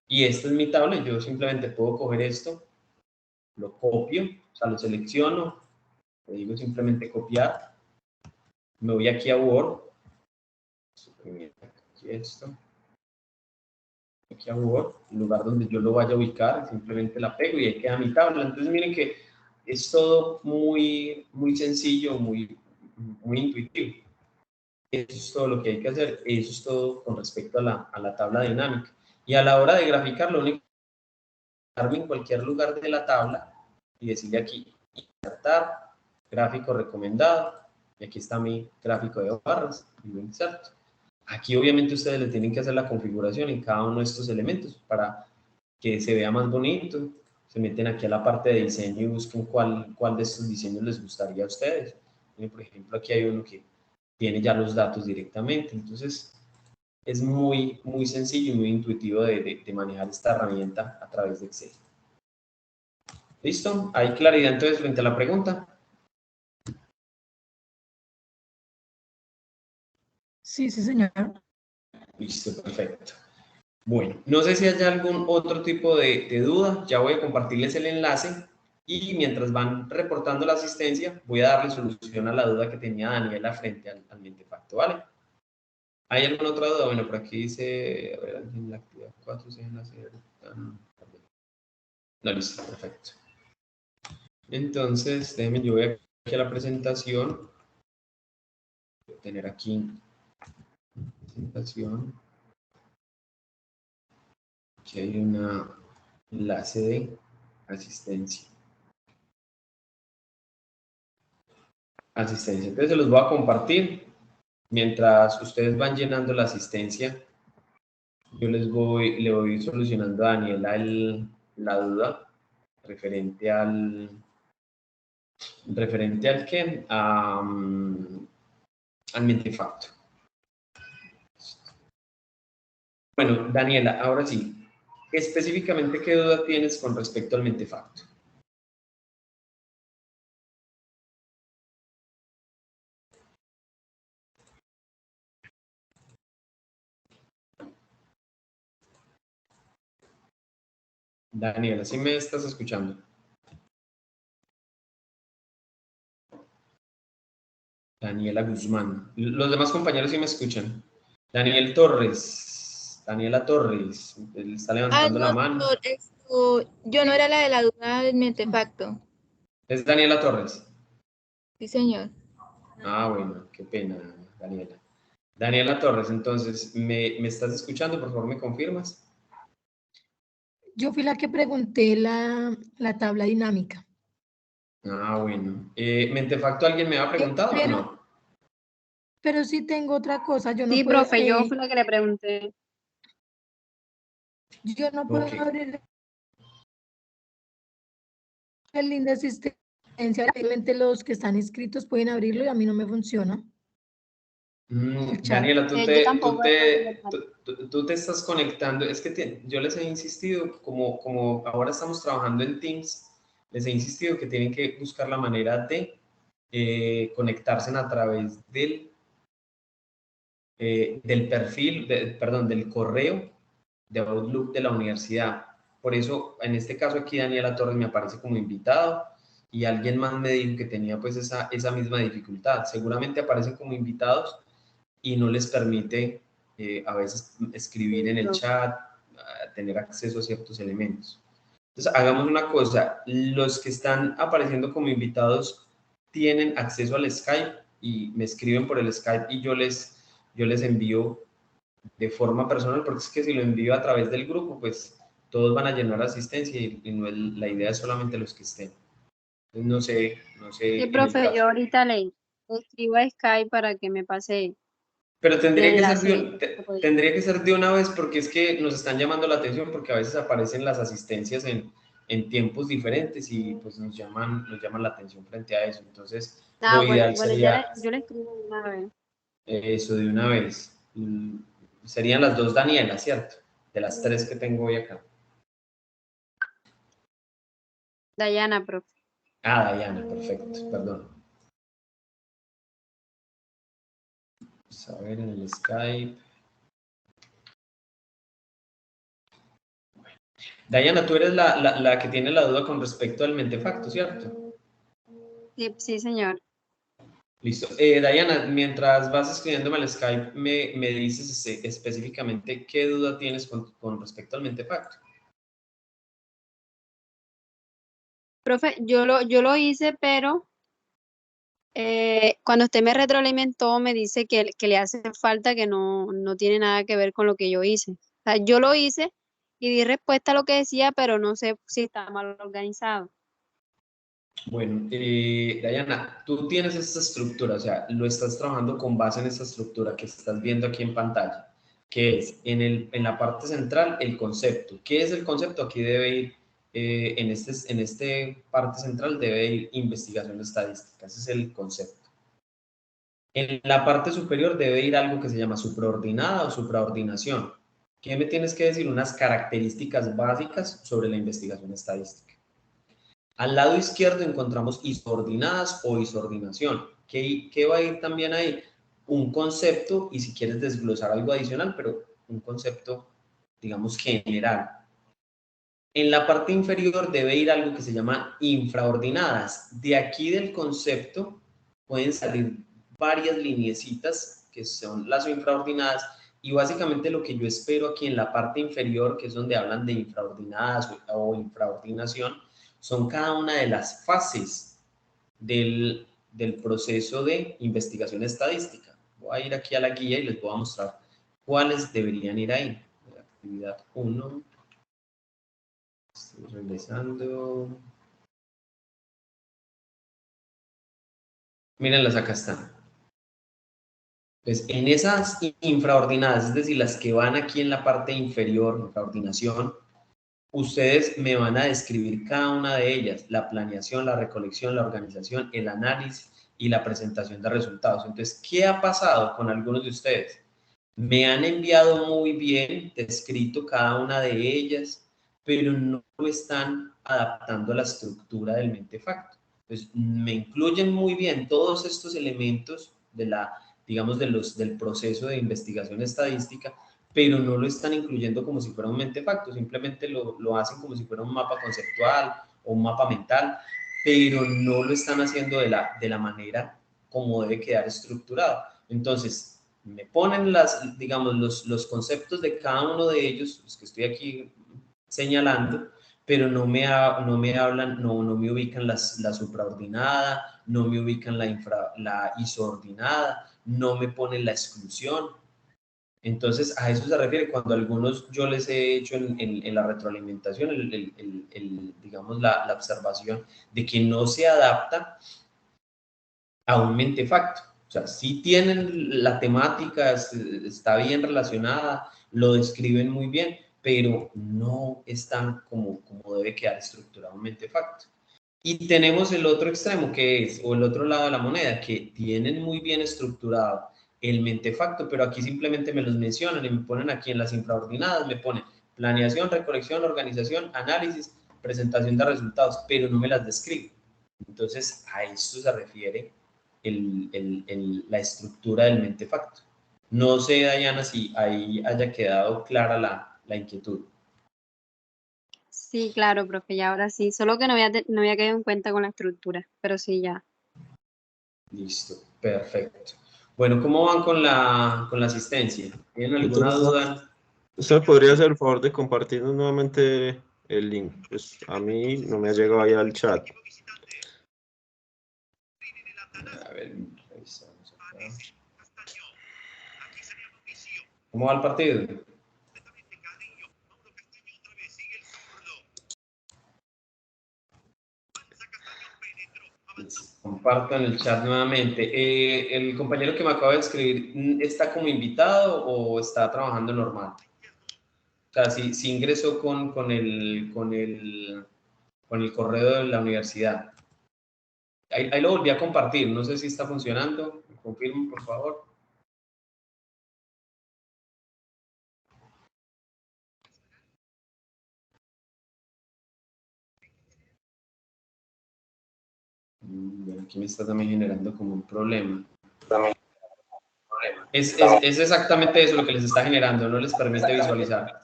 Y esta es mi tabla, yo simplemente puedo coger esto, lo copio, o sea, lo selecciono, le digo simplemente copiar, me voy aquí a Word, suprimir aquí esto, aquí a Word, el lugar donde yo lo vaya a ubicar, simplemente la pego y ahí queda mi tabla. Entonces miren que es todo muy, muy sencillo, muy intuitivo. Eso es todo lo que hay que hacer, eso es todo con respecto a la tabla dinámica. Y a la hora de graficar, lo único que darme en cualquier lugar de la tabla y decirle aquí, insertar, gráfico recomendado, y aquí está mi gráfico de barras, y lo inserto. Aquí obviamente ustedes le tienen que hacer la configuración en cada uno de estos elementos para que se vea más bonito. Se meten aquí a la parte de diseño y busquen cuál de estos diseños les gustaría a ustedes. Por ejemplo, aquí hay uno que tiene ya los datos directamente, entonces es muy, muy sencillo y muy intuitivo de manejar esta herramienta a través de Excel. ¿Listo? ¿Hay claridad entonces frente a la pregunta? Sí, sí, señor. Listo, perfecto. Bueno, no sé si hay algún otro tipo de duda. Ya voy a compartirles el enlace Y mientras van reportando la asistencia, voy a darle solución a la duda que tenía Daniela frente al mentefacto, ¿vale? ¿Hay alguna otra duda? Bueno, por aquí dice, a ver, en la actividad 4 se deben hacer... No, listo, perfecto. Entonces, déjenme, yo voy aquí a la presentación. Voy a tener aquí presentación. Aquí hay una enlace de asistencia. Entonces se los voy a compartir. Mientras ustedes van llenando la asistencia, yo le voy solucionando a Daniela la duda referente al ¿qué? Al mentefacto. Bueno, Daniela, ahora sí, específicamente, ¿qué duda tienes con respecto al mentefacto? Daniela, ¿sí me estás escuchando? Daniela Guzmán. Los demás compañeros sí me escuchan. Daniela Torres, él está levantando la mano. Yo no era la de la duda del mentefacto. ¿Es Daniela Torres? Sí, señor. Ah, bueno, qué pena, Daniela. Daniela Torres, entonces, ¿me estás escuchando? Por favor, ¿me confirmas? Yo fui la que pregunté la tabla dinámica. Ah, bueno. ¿Mentefacto alguien me ha preguntado o no? Pero sí tengo otra cosa. Yo no Sí, puedo, profe, yo fui la que le pregunté. yo no puedo Ok. abrir el link de asistencia. Realmente los que están inscritos pueden abrirlo y a mí no me funciona. El chat. Daniela, Yo tampoco. tú te estás conectando. Es que yo les he insistido, como ahora estamos trabajando en Teams, les he insistido que tienen que buscar la manera de conectarse a través del perfil, perdón, del correo de Outlook de la universidad. Por eso, en este caso aquí, Daniela Torres me aparece como invitado y alguien más me dijo que tenía pues esa misma dificultad. Seguramente aparecen como invitados y no les permite a veces escribir en el chat, tener acceso a ciertos elementos. Entonces, hagamos una cosa, los que están apareciendo como invitados tienen acceso al Skype y me escriben por el Skype y yo les envío de forma personal, porque es que si lo envío a través del grupo, pues todos van a llenar asistencia y no la idea es solamente los que estén. Entonces, no sé Sí, en el profe, yo caso. ahorita le escribo a Skype para que me pase Pero el tendría enlace. que ser de una vez porque es que nos están llamando la atención porque a veces aparecen las asistencias en tiempos diferentes y pues nos llaman la atención frente a eso. Entonces, lo ideal Bueno, sería yo le escribo de una vez. eso de una vez. Serían las dos Danielas, ¿cierto? De las tres que tengo hoy acá. Dayana, profe. Ah, Dayana, perfecto, perdón. Vamos a ver en el Skype. Dayana, tú eres la que tiene la duda con respecto al mentefacto, ¿cierto? Sí, sí, señor. Listo. Dayana, mientras vas escribiéndome al Skype, me dices específicamente qué duda tienes con respecto al mentefacto. Profe, yo lo hice, pero cuando usted me retroalimentó, me dice que le hace falta, que no tiene nada que ver con lo que yo hice. O sea, yo lo hice y di respuesta a lo que decía, pero no sé si está mal organizado. Bueno, Dayana, tú tienes esta estructura, o sea, lo estás trabajando con base en esta estructura que estás viendo aquí en pantalla, que es en la parte central el concepto. ¿Qué es el concepto? Aquí debe ir, en este parte central debe ir investigación estadística, ese es el concepto. En la parte superior debe ir algo que se llama supraordinada o supraordinación. ¿Qué me tienes que decir? Unas características básicas sobre la investigación estadística. Al lado izquierdo encontramos isordinadas o isordinación. ¿Qué va a ir también ahí? Un concepto y si quieres desglosar algo adicional, pero un concepto, digamos, general. En la parte inferior debe ir algo que se llama infraordinadas. De aquí del concepto pueden salir varias lineecitas que son las infraordinadas, y básicamente lo que yo espero aquí en la parte inferior, que es donde hablan de infraordinadas o infraordinación, son cada una de las fases del proceso de investigación estadística. Voy a ir aquí a la guía y les voy a mostrar cuáles deberían ir ahí. Actividad 1. Estoy regresando. Mírenlas, acá están. Pues en esas infraordinadas, es decir, las que van aquí en la parte inferior, infraordinación, ustedes me van a describir cada una de ellas: la planeación, la recolección, la organización, el análisis y la presentación de resultados. Entonces, ¿qué ha pasado con algunos de ustedes? Me han enviado muy bien descrito cada una de ellas, pero no lo están adaptando a la estructura del mentefacto. Entonces, me incluyen muy bien todos estos elementos de la, digamos, del proceso de investigación estadística, pero no lo están incluyendo como si fuera un mentefacto, simplemente lo hacen como si fuera un mapa conceptual o un mapa mental, pero no lo están haciendo de la manera como debe quedar estructurado. Entonces, me ponen digamos, los conceptos de cada uno de ellos, los que estoy aquí señalando, pero no me hablan, no me ubican la supraordinada, no me ubican la isoordinada, no me ponen la exclusión. Entonces, a eso se refiere cuando algunos yo les he hecho en la retroalimentación, digamos, la observación de que no se adapta a un mentefacto. O sea, sí tienen la temática, está bien relacionada, lo describen muy bien, pero no están como debe quedar estructurado un mentefacto. Y tenemos el otro extremo, que es, o el otro lado de la moneda, que tienen muy bien estructurado el mentefacto, pero aquí simplemente me los mencionan y me ponen aquí en las infraordinadas, me ponen planeación, recolección, organización, análisis, presentación de resultados, pero no me las describen. Entonces, a esto se refiere la estructura del mentefacto. No sé, Dayana, si ahí haya quedado clara la inquietud. Sí, claro, profe, ya ahora sí. Solo que no había quedado en cuenta con la estructura, pero sí ya. Listo, perfecto. Bueno, ¿cómo van con la asistencia? ¿Tienen alguna duda? ¿Usted podría hacer el favor de compartirnos nuevamente el link? Pues a mí no me ha llegado ahí al chat. A ver, revisamos acá. ¿Cómo va el partido? Comparto en el chat nuevamente. ¿El compañero que me acaba de escribir está como invitado o está trabajando normal? O sea, si ingresó con el correo de la universidad. Ahí lo volví a compartir, no sé si está funcionando. Confirmen, por favor. Aquí me está también generando como un problema. Es exactamente eso lo que les está generando, no les permite visualizar.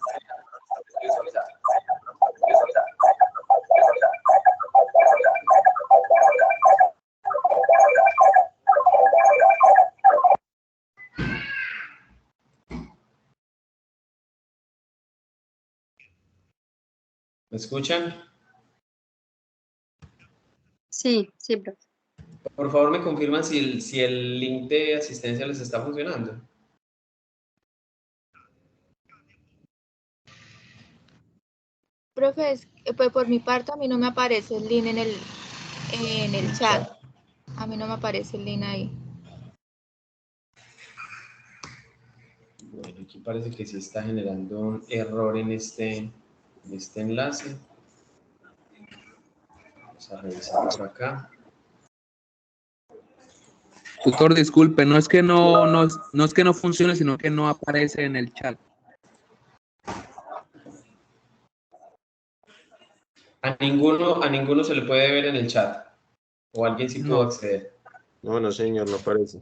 ¿Me escuchan? Sí, sí, profe. Por favor, me confirman si el link de asistencia les está funcionando. Profe, pues por mi parte a mí no me aparece el link en el chat. A mí no me aparece el link ahí. Bueno, aquí parece que sí está generando un error en este enlace. Vamos a revisar por acá. Tutor, disculpe, no es que no es que no funcione, sino que no aparece en el chat. A ninguno se le puede ver en el chat. O alguien sí pudo acceder. No, señor, no aparece.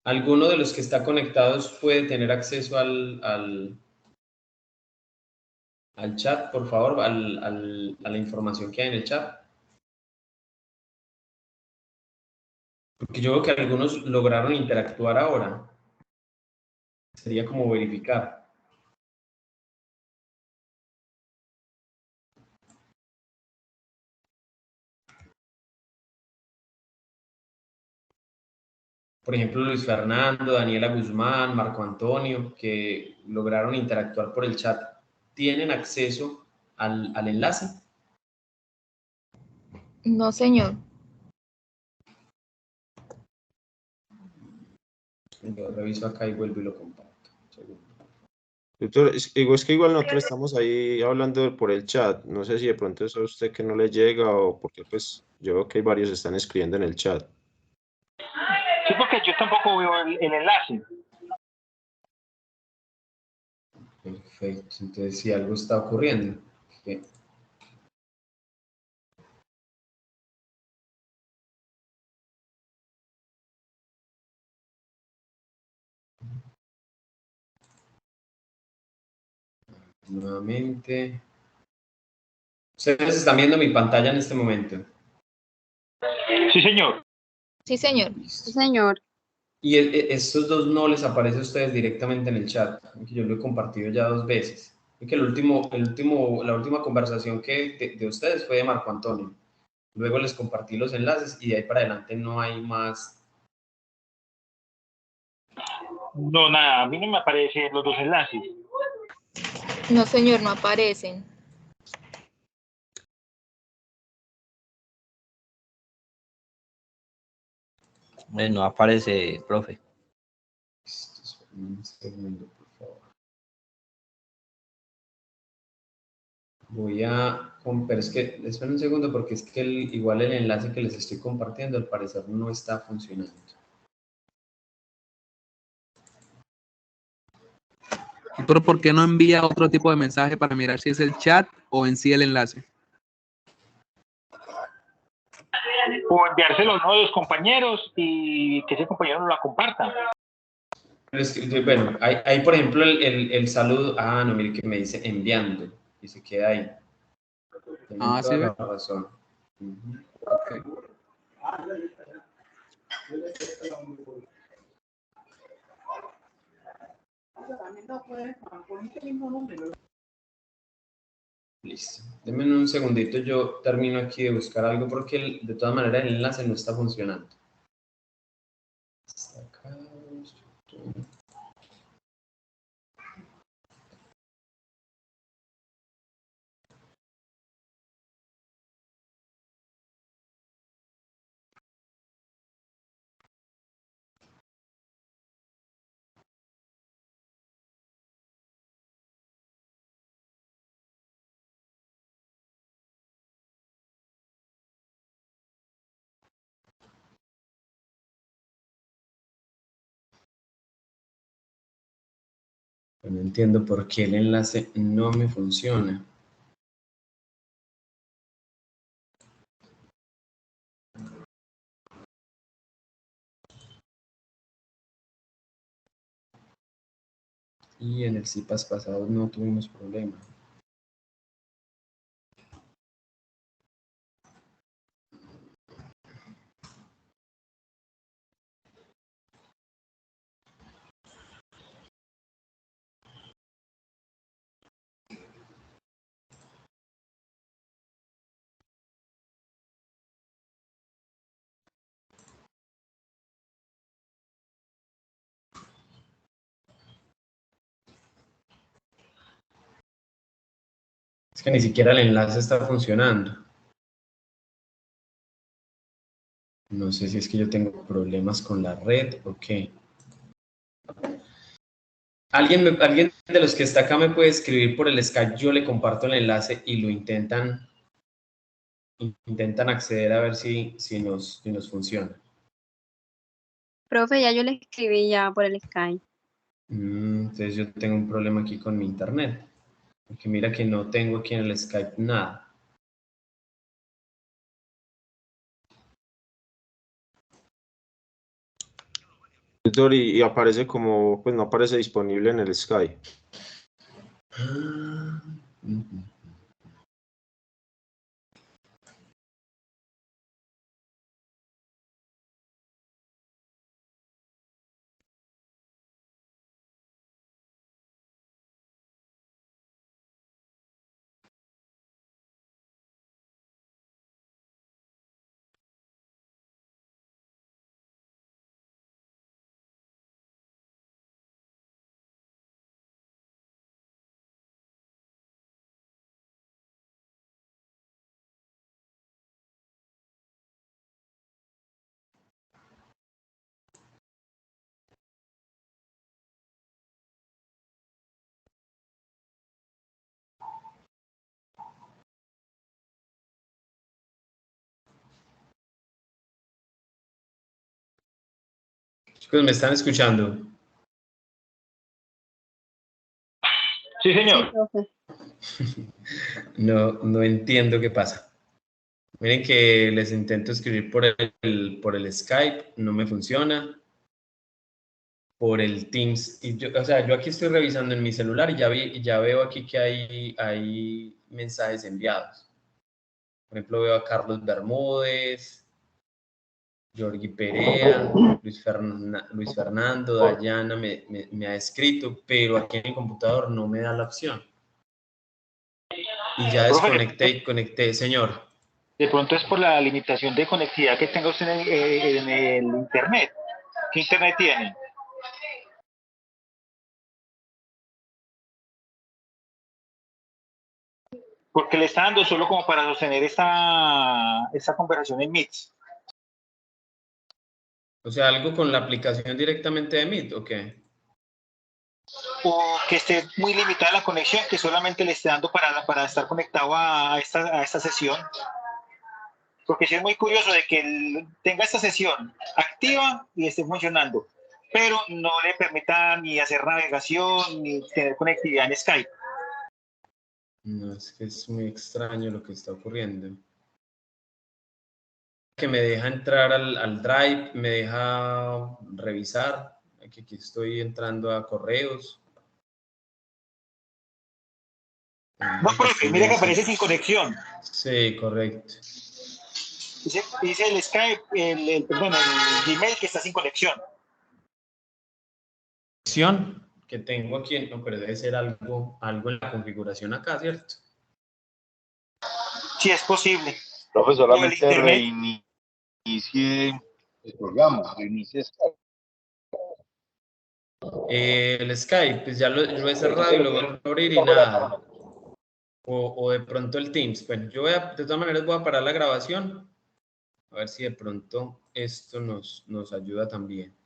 ¿Alguno de los que está conectados puede tener acceso al chat, por favor, a la información que hay en el chat? Porque yo veo que algunos lograron interactuar ahora. Sería como verificar. Por ejemplo, Luis Fernando, Daniela Guzmán, Marco Antonio, que lograron interactuar por el chat, ¿tienen acceso al enlace? No, señor. Yo reviso acá y vuelvo y lo comparto. Un segundo. Doctor, es que igual nosotros estamos ahí hablando por el chat. No sé si de pronto es a usted que no le llega o porque pues yo veo que varios están escribiendo en el chat. Sí, porque yo tampoco veo el enlace. Perfecto. Entonces, si algo está ocurriendo. Okay. Nuevamente. Ustedes están viendo mi pantalla en este momento. Sí, señor. Sí, señor. Sí, señor. Y estos dos no les aparece a ustedes directamente en el chat, que yo lo he compartido ya 2 veces. Y que la última conversación de ustedes fue de Marco Antonio. Luego les compartí los enlaces y de ahí para adelante no hay más. No, nada, a mí no me aparecen los dos enlaces. No, señor, no aparecen. No aparece, profe. Un segundo, por favor. Voy a... Pero es que, esperen un segundo porque es que igual el enlace que les estoy compartiendo al parecer no está funcionando. Pero ¿por qué no envía otro tipo de mensaje para mirar si es el chat o en sí el enlace? O enviárselo a uno de los compañeros y que ese compañero nos la comparta. Pero es que, bueno, hay por ejemplo el saludo. Ah, no, mire que me dice enviando y se queda ahí. Tienen toda sí. la razón. Uh-huh. Okay. Listo. Denme un segundito, yo termino aquí de buscar algo porque de todas maneras el enlace no está funcionando. Está acá. No entiendo por qué el enlace no me funciona. Y en el CIPAS pasado no tuvimos problema. Es que ni siquiera el enlace está funcionando. No sé si es que yo tengo problemas con la red o qué. ¿Alguien de los que está acá me puede escribir por el Skype? Yo le comparto el enlace y lo intentan acceder a ver si nos funciona. Profe, ya yo le escribí ya por el Skype. Entonces yo tengo un problema aquí con mi internet. Porque mira que no tengo aquí en el Skype nada. Tutor, y aparece como, pues no aparece disponible en el Skype. Chicos, ¿me están escuchando? Sí, Sí, señor. profe. No entiendo qué pasa. Miren que les intento escribir por el Skype, no me funciona. Por el Teams. Y yo, o sea, yo aquí estoy revisando en mi celular y ya veo aquí que hay mensajes enviados. Por ejemplo, veo a Carlos Bermúdez, Jorgi Perea, Luis Fernando, Dayana me ha escrito, pero aquí en el computador no me da la opción. Y ya Profe, desconecté y conecté, señor. de pronto es por la limitación de conectividad que tenga usted en el Internet. ¿Qué Internet tiene? Porque le está dando solo como para sostener esta conversación en Meet. O sea, algo con la aplicación directamente de Meet, ¿o qué? O que esté muy limitada la conexión, que solamente le esté dando para estar conectado a esta sesión. Porque sí es muy curioso de que tenga esta sesión activa y esté funcionando, pero no le permita ni hacer navegación ni tener conectividad en Skype. No, es que es muy extraño lo que está ocurriendo. Que me deja entrar al Drive, me deja revisar. Aquí estoy entrando a correos. No, profe, mira que aparece sin conexión. Sí, correcto. Dice el Skype, perdón, el Gmail que está sin conexión. Que tengo aquí, no, pero debe ser algo en la configuración acá, ¿cierto? Sí, es posible. Profe, solamente el reinicie el programa, reinicie Skype. El Skype, pues ya lo he cerrado y lo voy a abrir y nada. O de pronto el Teams. Bueno, yo de todas maneras voy a parar la grabación. A ver si de pronto esto nos ayuda también.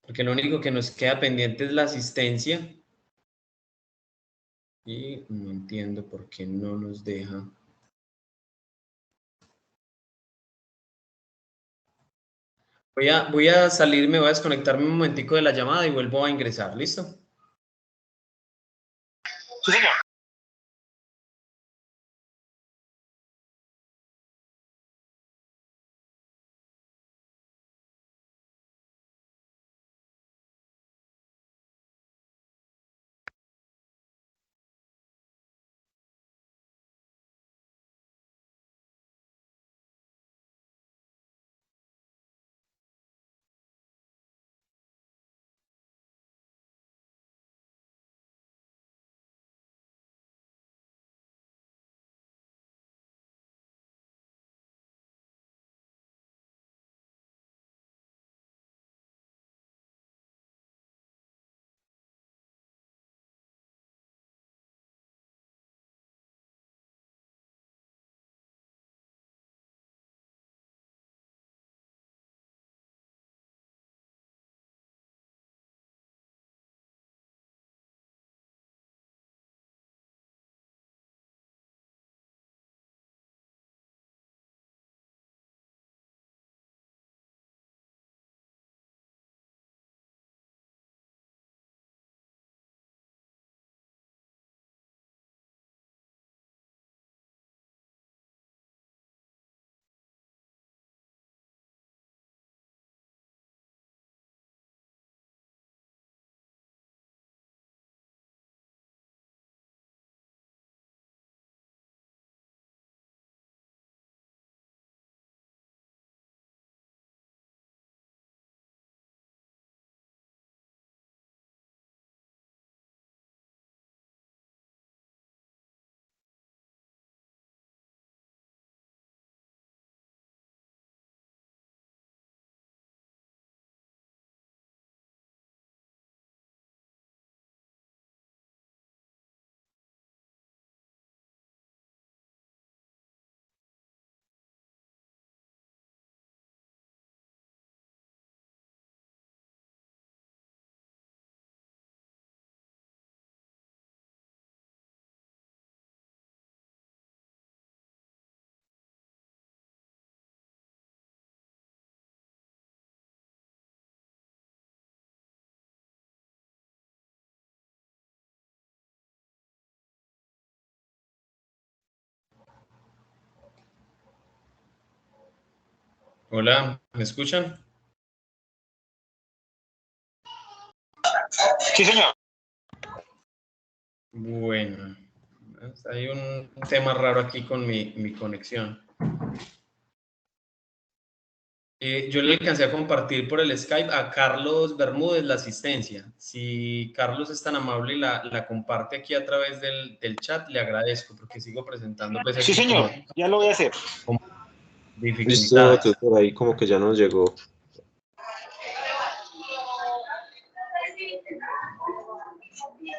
Porque lo único que nos queda pendiente es la asistencia. Y no entiendo por qué no nos deja. Voy a salir, me voy a desconectarme un momentico de la llamada y vuelvo a ingresar. ¿Listo? Sí, señor. Hola, ¿me escuchan? Sí, señor. Bueno, hay un tema raro aquí con mi conexión. Yo le alcancé a compartir por el Skype a Carlos Bermúdez la asistencia. Si Carlos es tan amable y la comparte aquí a través del chat, le agradezco porque sigo presentando pues Sí, aquí señor. Ya lo voy a hacer. Listo, dificultades. tutor, ahí como que ya nos llegó.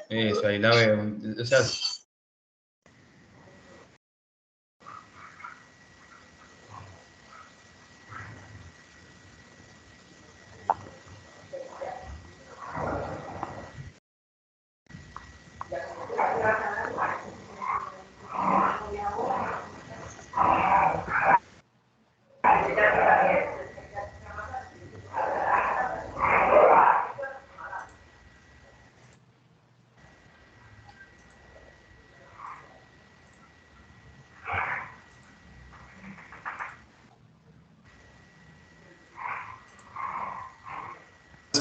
Eso, ahí la veo. O sea,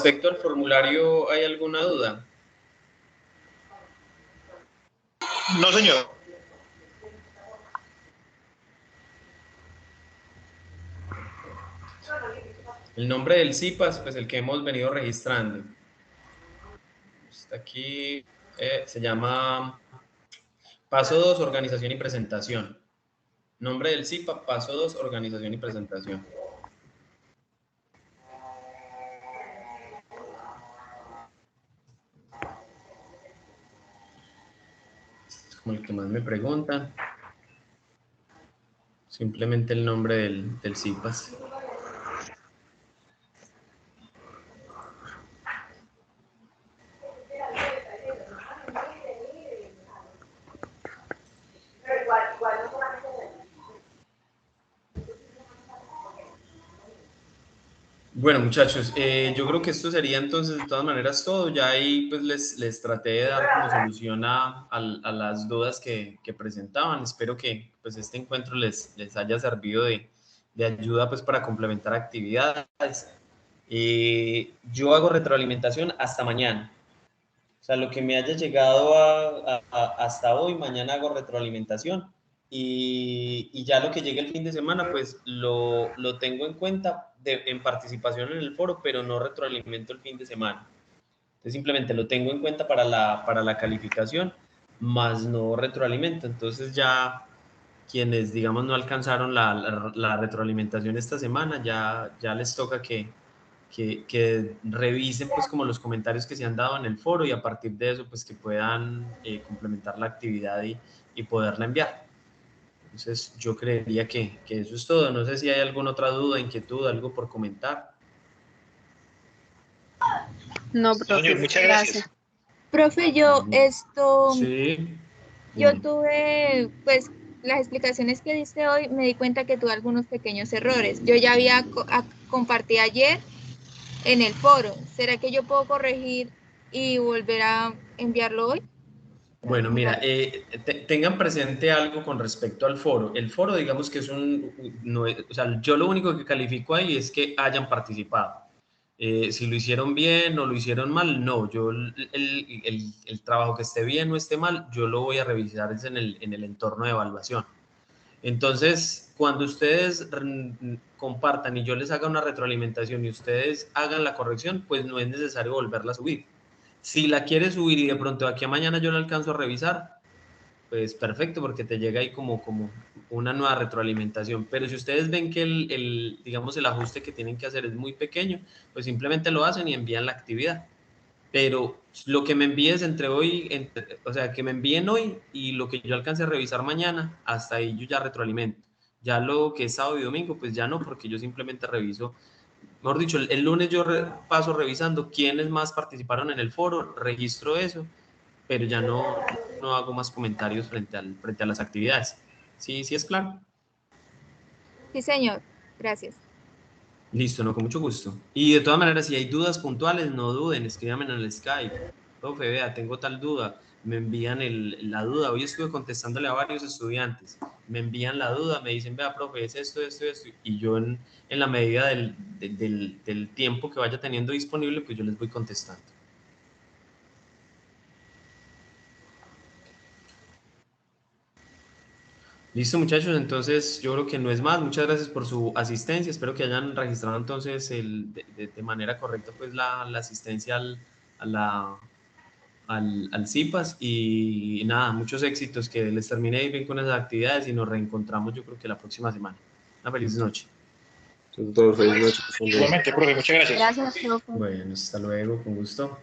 respecto al formulario, ¿hay alguna duda? No, señor. El nombre del CIPAS, pues el que hemos venido registrando. Está aquí, se llama Paso 2, Organización y Presentación. Nombre del CIPA, Paso 2, Organización y Presentación. Es como el que más me preguntan. Simplemente el nombre del CIPAS. Bueno, muchachos, yo creo que esto sería entonces de todas maneras todo. Ya ahí pues les traté de dar como solución a las dudas que presentaban. Espero que pues este encuentro les haya servido de ayuda pues para complementar actividades. Yo hago retroalimentación hasta mañana. O sea, lo que me haya llegado hasta hoy, mañana hago retroalimentación. Y ya lo que llegue el fin de semana, pues lo tengo en cuenta en participación en el foro, pero no retroalimento el fin de semana. Entonces simplemente lo tengo en cuenta para la calificación, más no retroalimento. Entonces ya quienes, digamos, no alcanzaron la retroalimentación esta semana, ya les toca que revisen pues como los comentarios que se han dado en el foro y a partir de eso pues que puedan complementar la actividad y poderla enviar. Entonces yo creería que eso es todo. No sé si hay alguna otra duda, inquietud, algo por comentar. No, No, profe, señor, muchas gracias. Profe, Sí. yo tuve, pues, las explicaciones que diste hoy, me di cuenta que tuve algunos pequeños errores. Yo ya había compartí ayer en el foro. ¿Será que yo puedo corregir y volver a enviarlo hoy? Bueno, mira, tengan presente algo con respecto al foro. El foro, digamos que es o sea, yo lo único que califico ahí es que hayan participado. Si lo hicieron bien o lo hicieron mal, no. Yo el trabajo que esté bien o esté mal, yo lo voy a revisar en el entorno de evaluación. Entonces, cuando ustedes compartan y yo les haga una retroalimentación y ustedes hagan la corrección, pues no es necesario volverla a subir. Si la quieres subir y de pronto aquí a mañana yo la alcanzo a revisar, pues perfecto, porque te llega ahí como una nueva retroalimentación. Pero si ustedes ven que digamos, el ajuste que tienen que hacer es muy pequeño, pues simplemente lo hacen y envían la actividad. Pero lo que me envíes o sea, que me envíen hoy y lo que yo alcance a revisar mañana, hasta ahí yo ya retroalimento. Ya lo que es sábado y domingo, pues ya no, porque yo simplemente reviso. Mejor dicho, el lunes yo paso revisando quiénes más participaron en el foro, registro eso, pero ya no hago más comentarios frente a las actividades. Sí, sí es claro. Sí, señor. Gracias. Listo, no, con mucho gusto. Y de todas maneras, si hay dudas puntuales, no duden, escríbanme en el Skype. Profe, vea, tengo tal duda. me envían la duda. Hoy estuve contestándole a varios estudiantes, me envían la duda, me dicen, vea, profe, es esto, esto, esto, y yo en la medida del tiempo que vaya teniendo disponible, pues yo les voy contestando. Listo, muchachos, entonces yo creo que no es más. Muchas gracias por su asistencia. Espero que hayan registrado entonces de manera correcta pues la asistencia a la, al CIPAS y nada, muchos éxitos, que les termine de ir bien con esas actividades y nos reencontramos yo creo que la próxima semana. Una feliz noche. Todos feliz noche. Igualmente, profe, muchas gracias. Gracias, profe. Bueno, hasta luego, con gusto.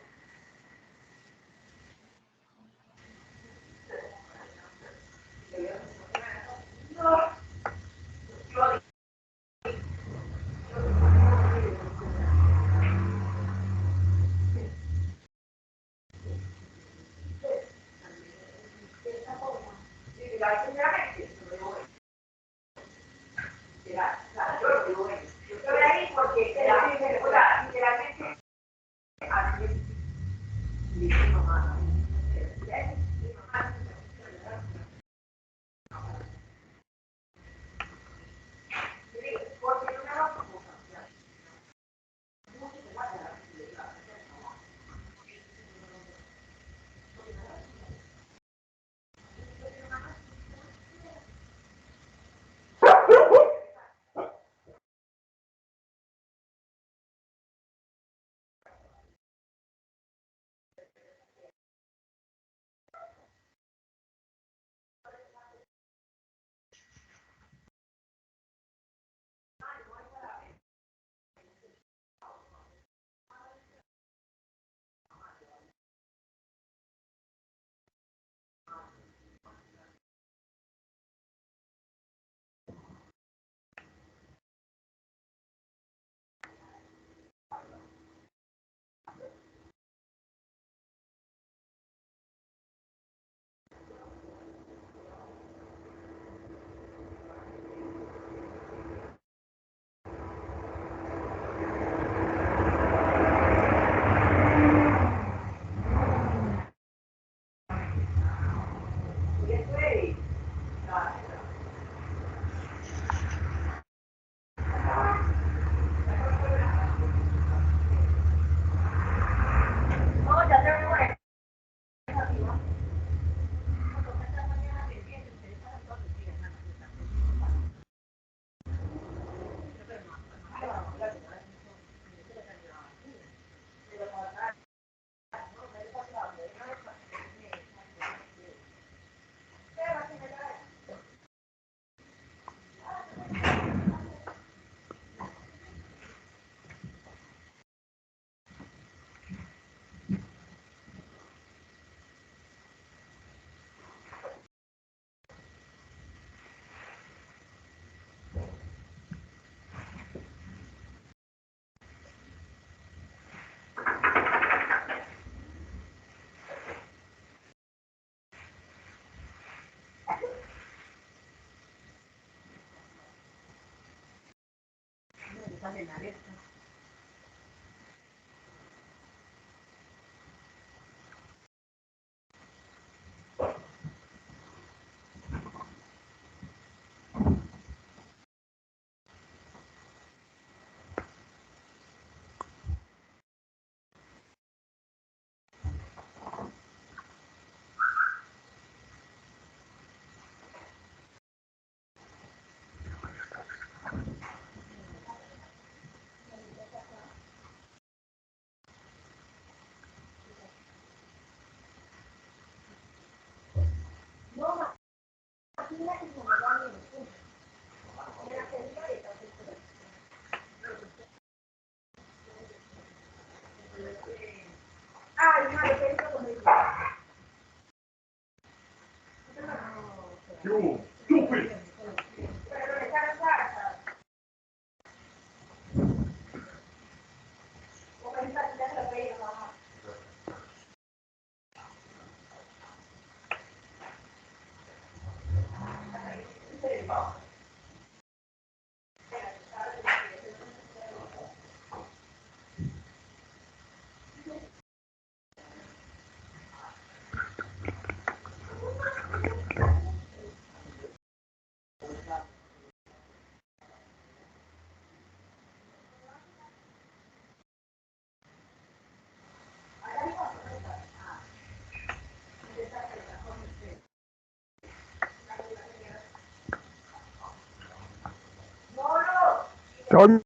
Te voy,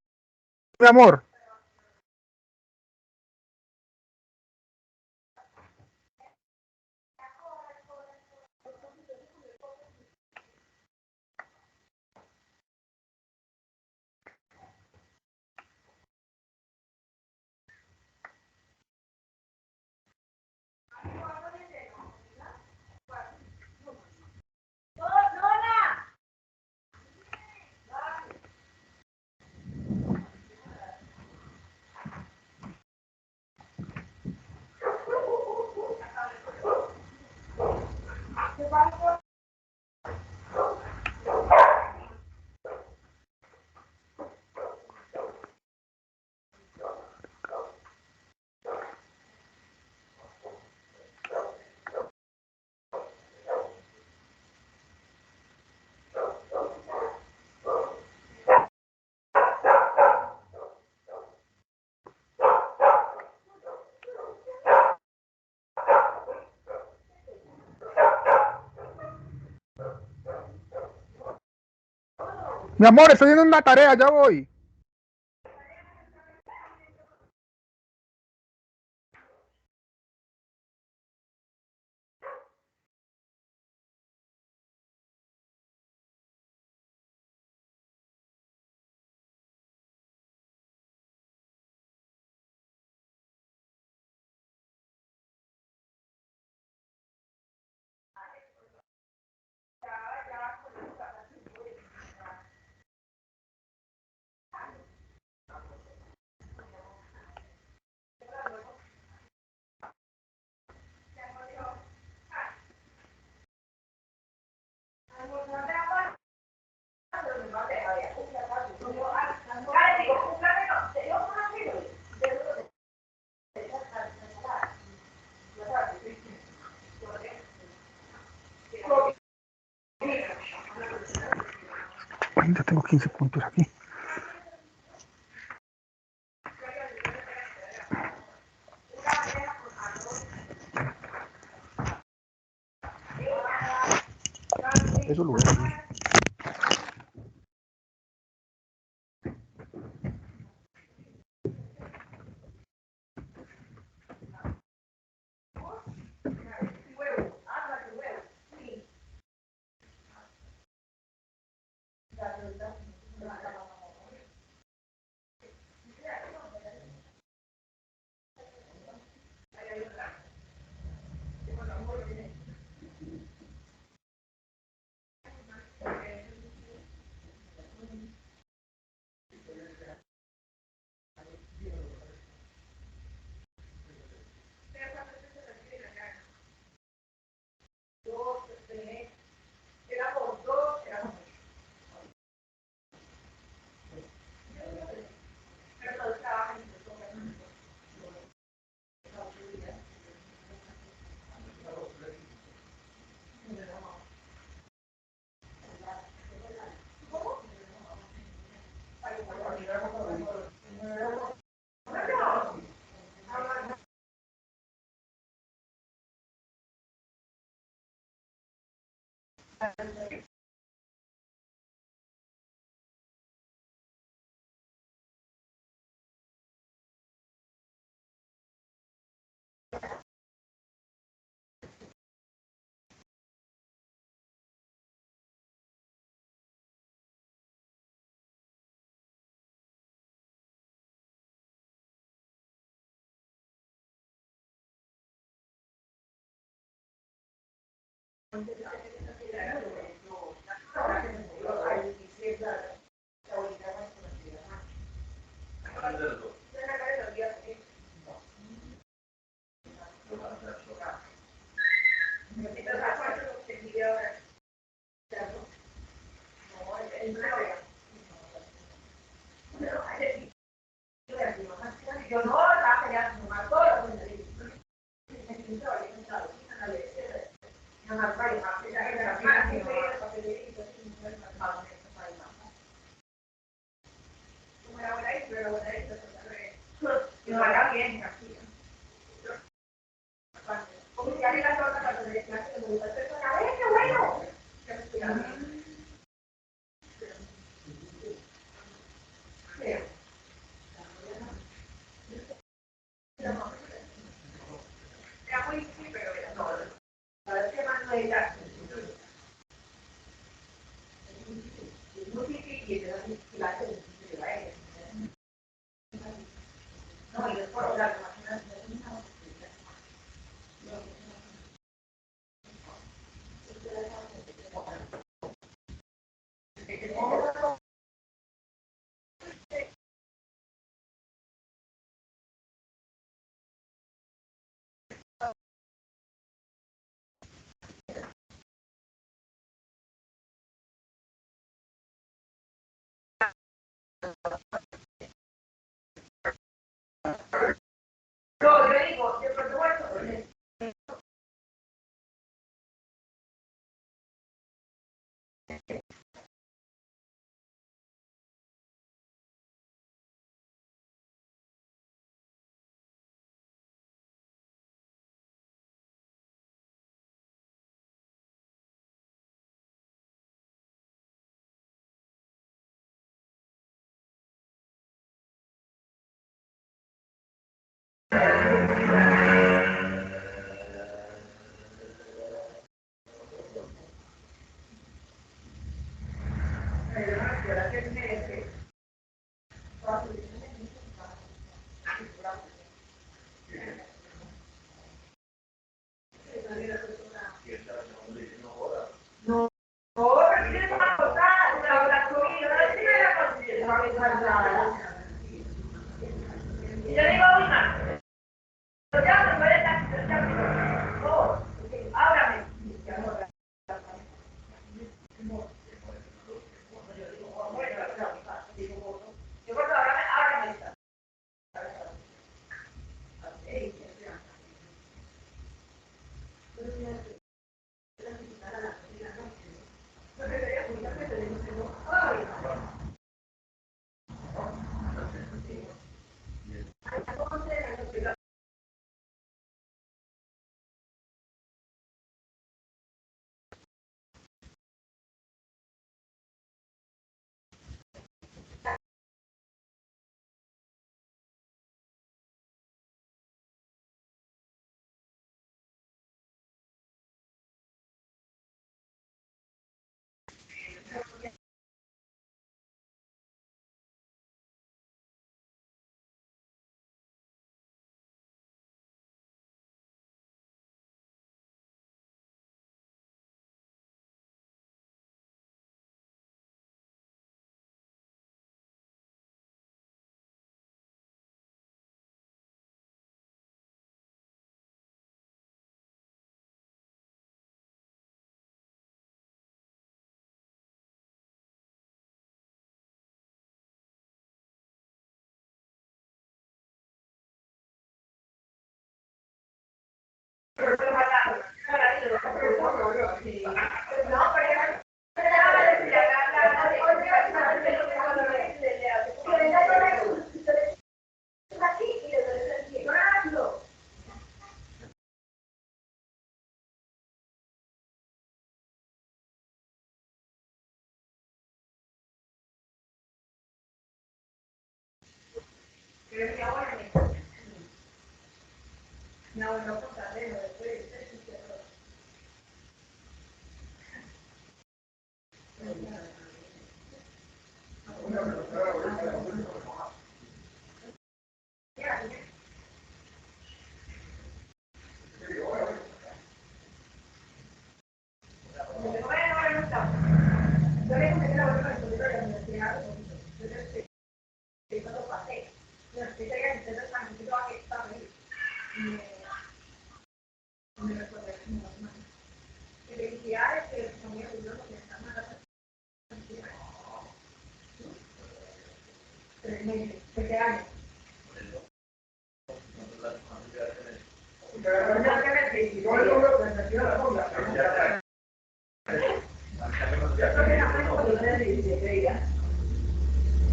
mi amor. Mi amor, estoy haciendo una tarea, ya voy. Ay, ya tengo 15 puntos aquí. Eso lo voy a hacer.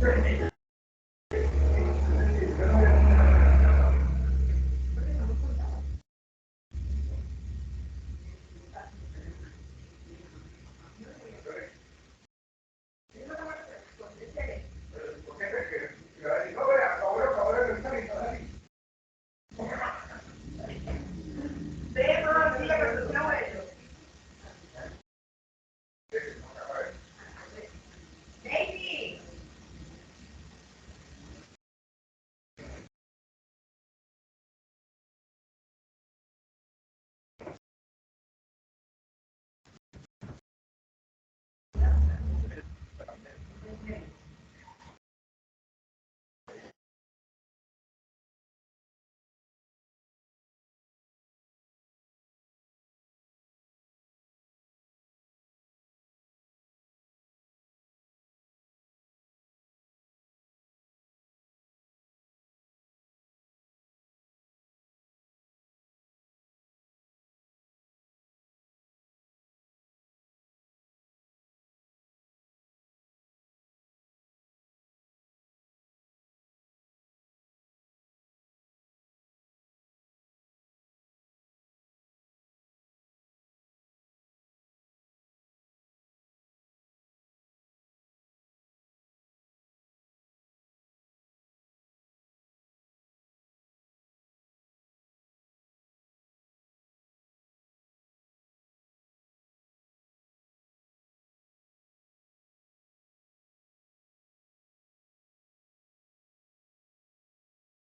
Gracias.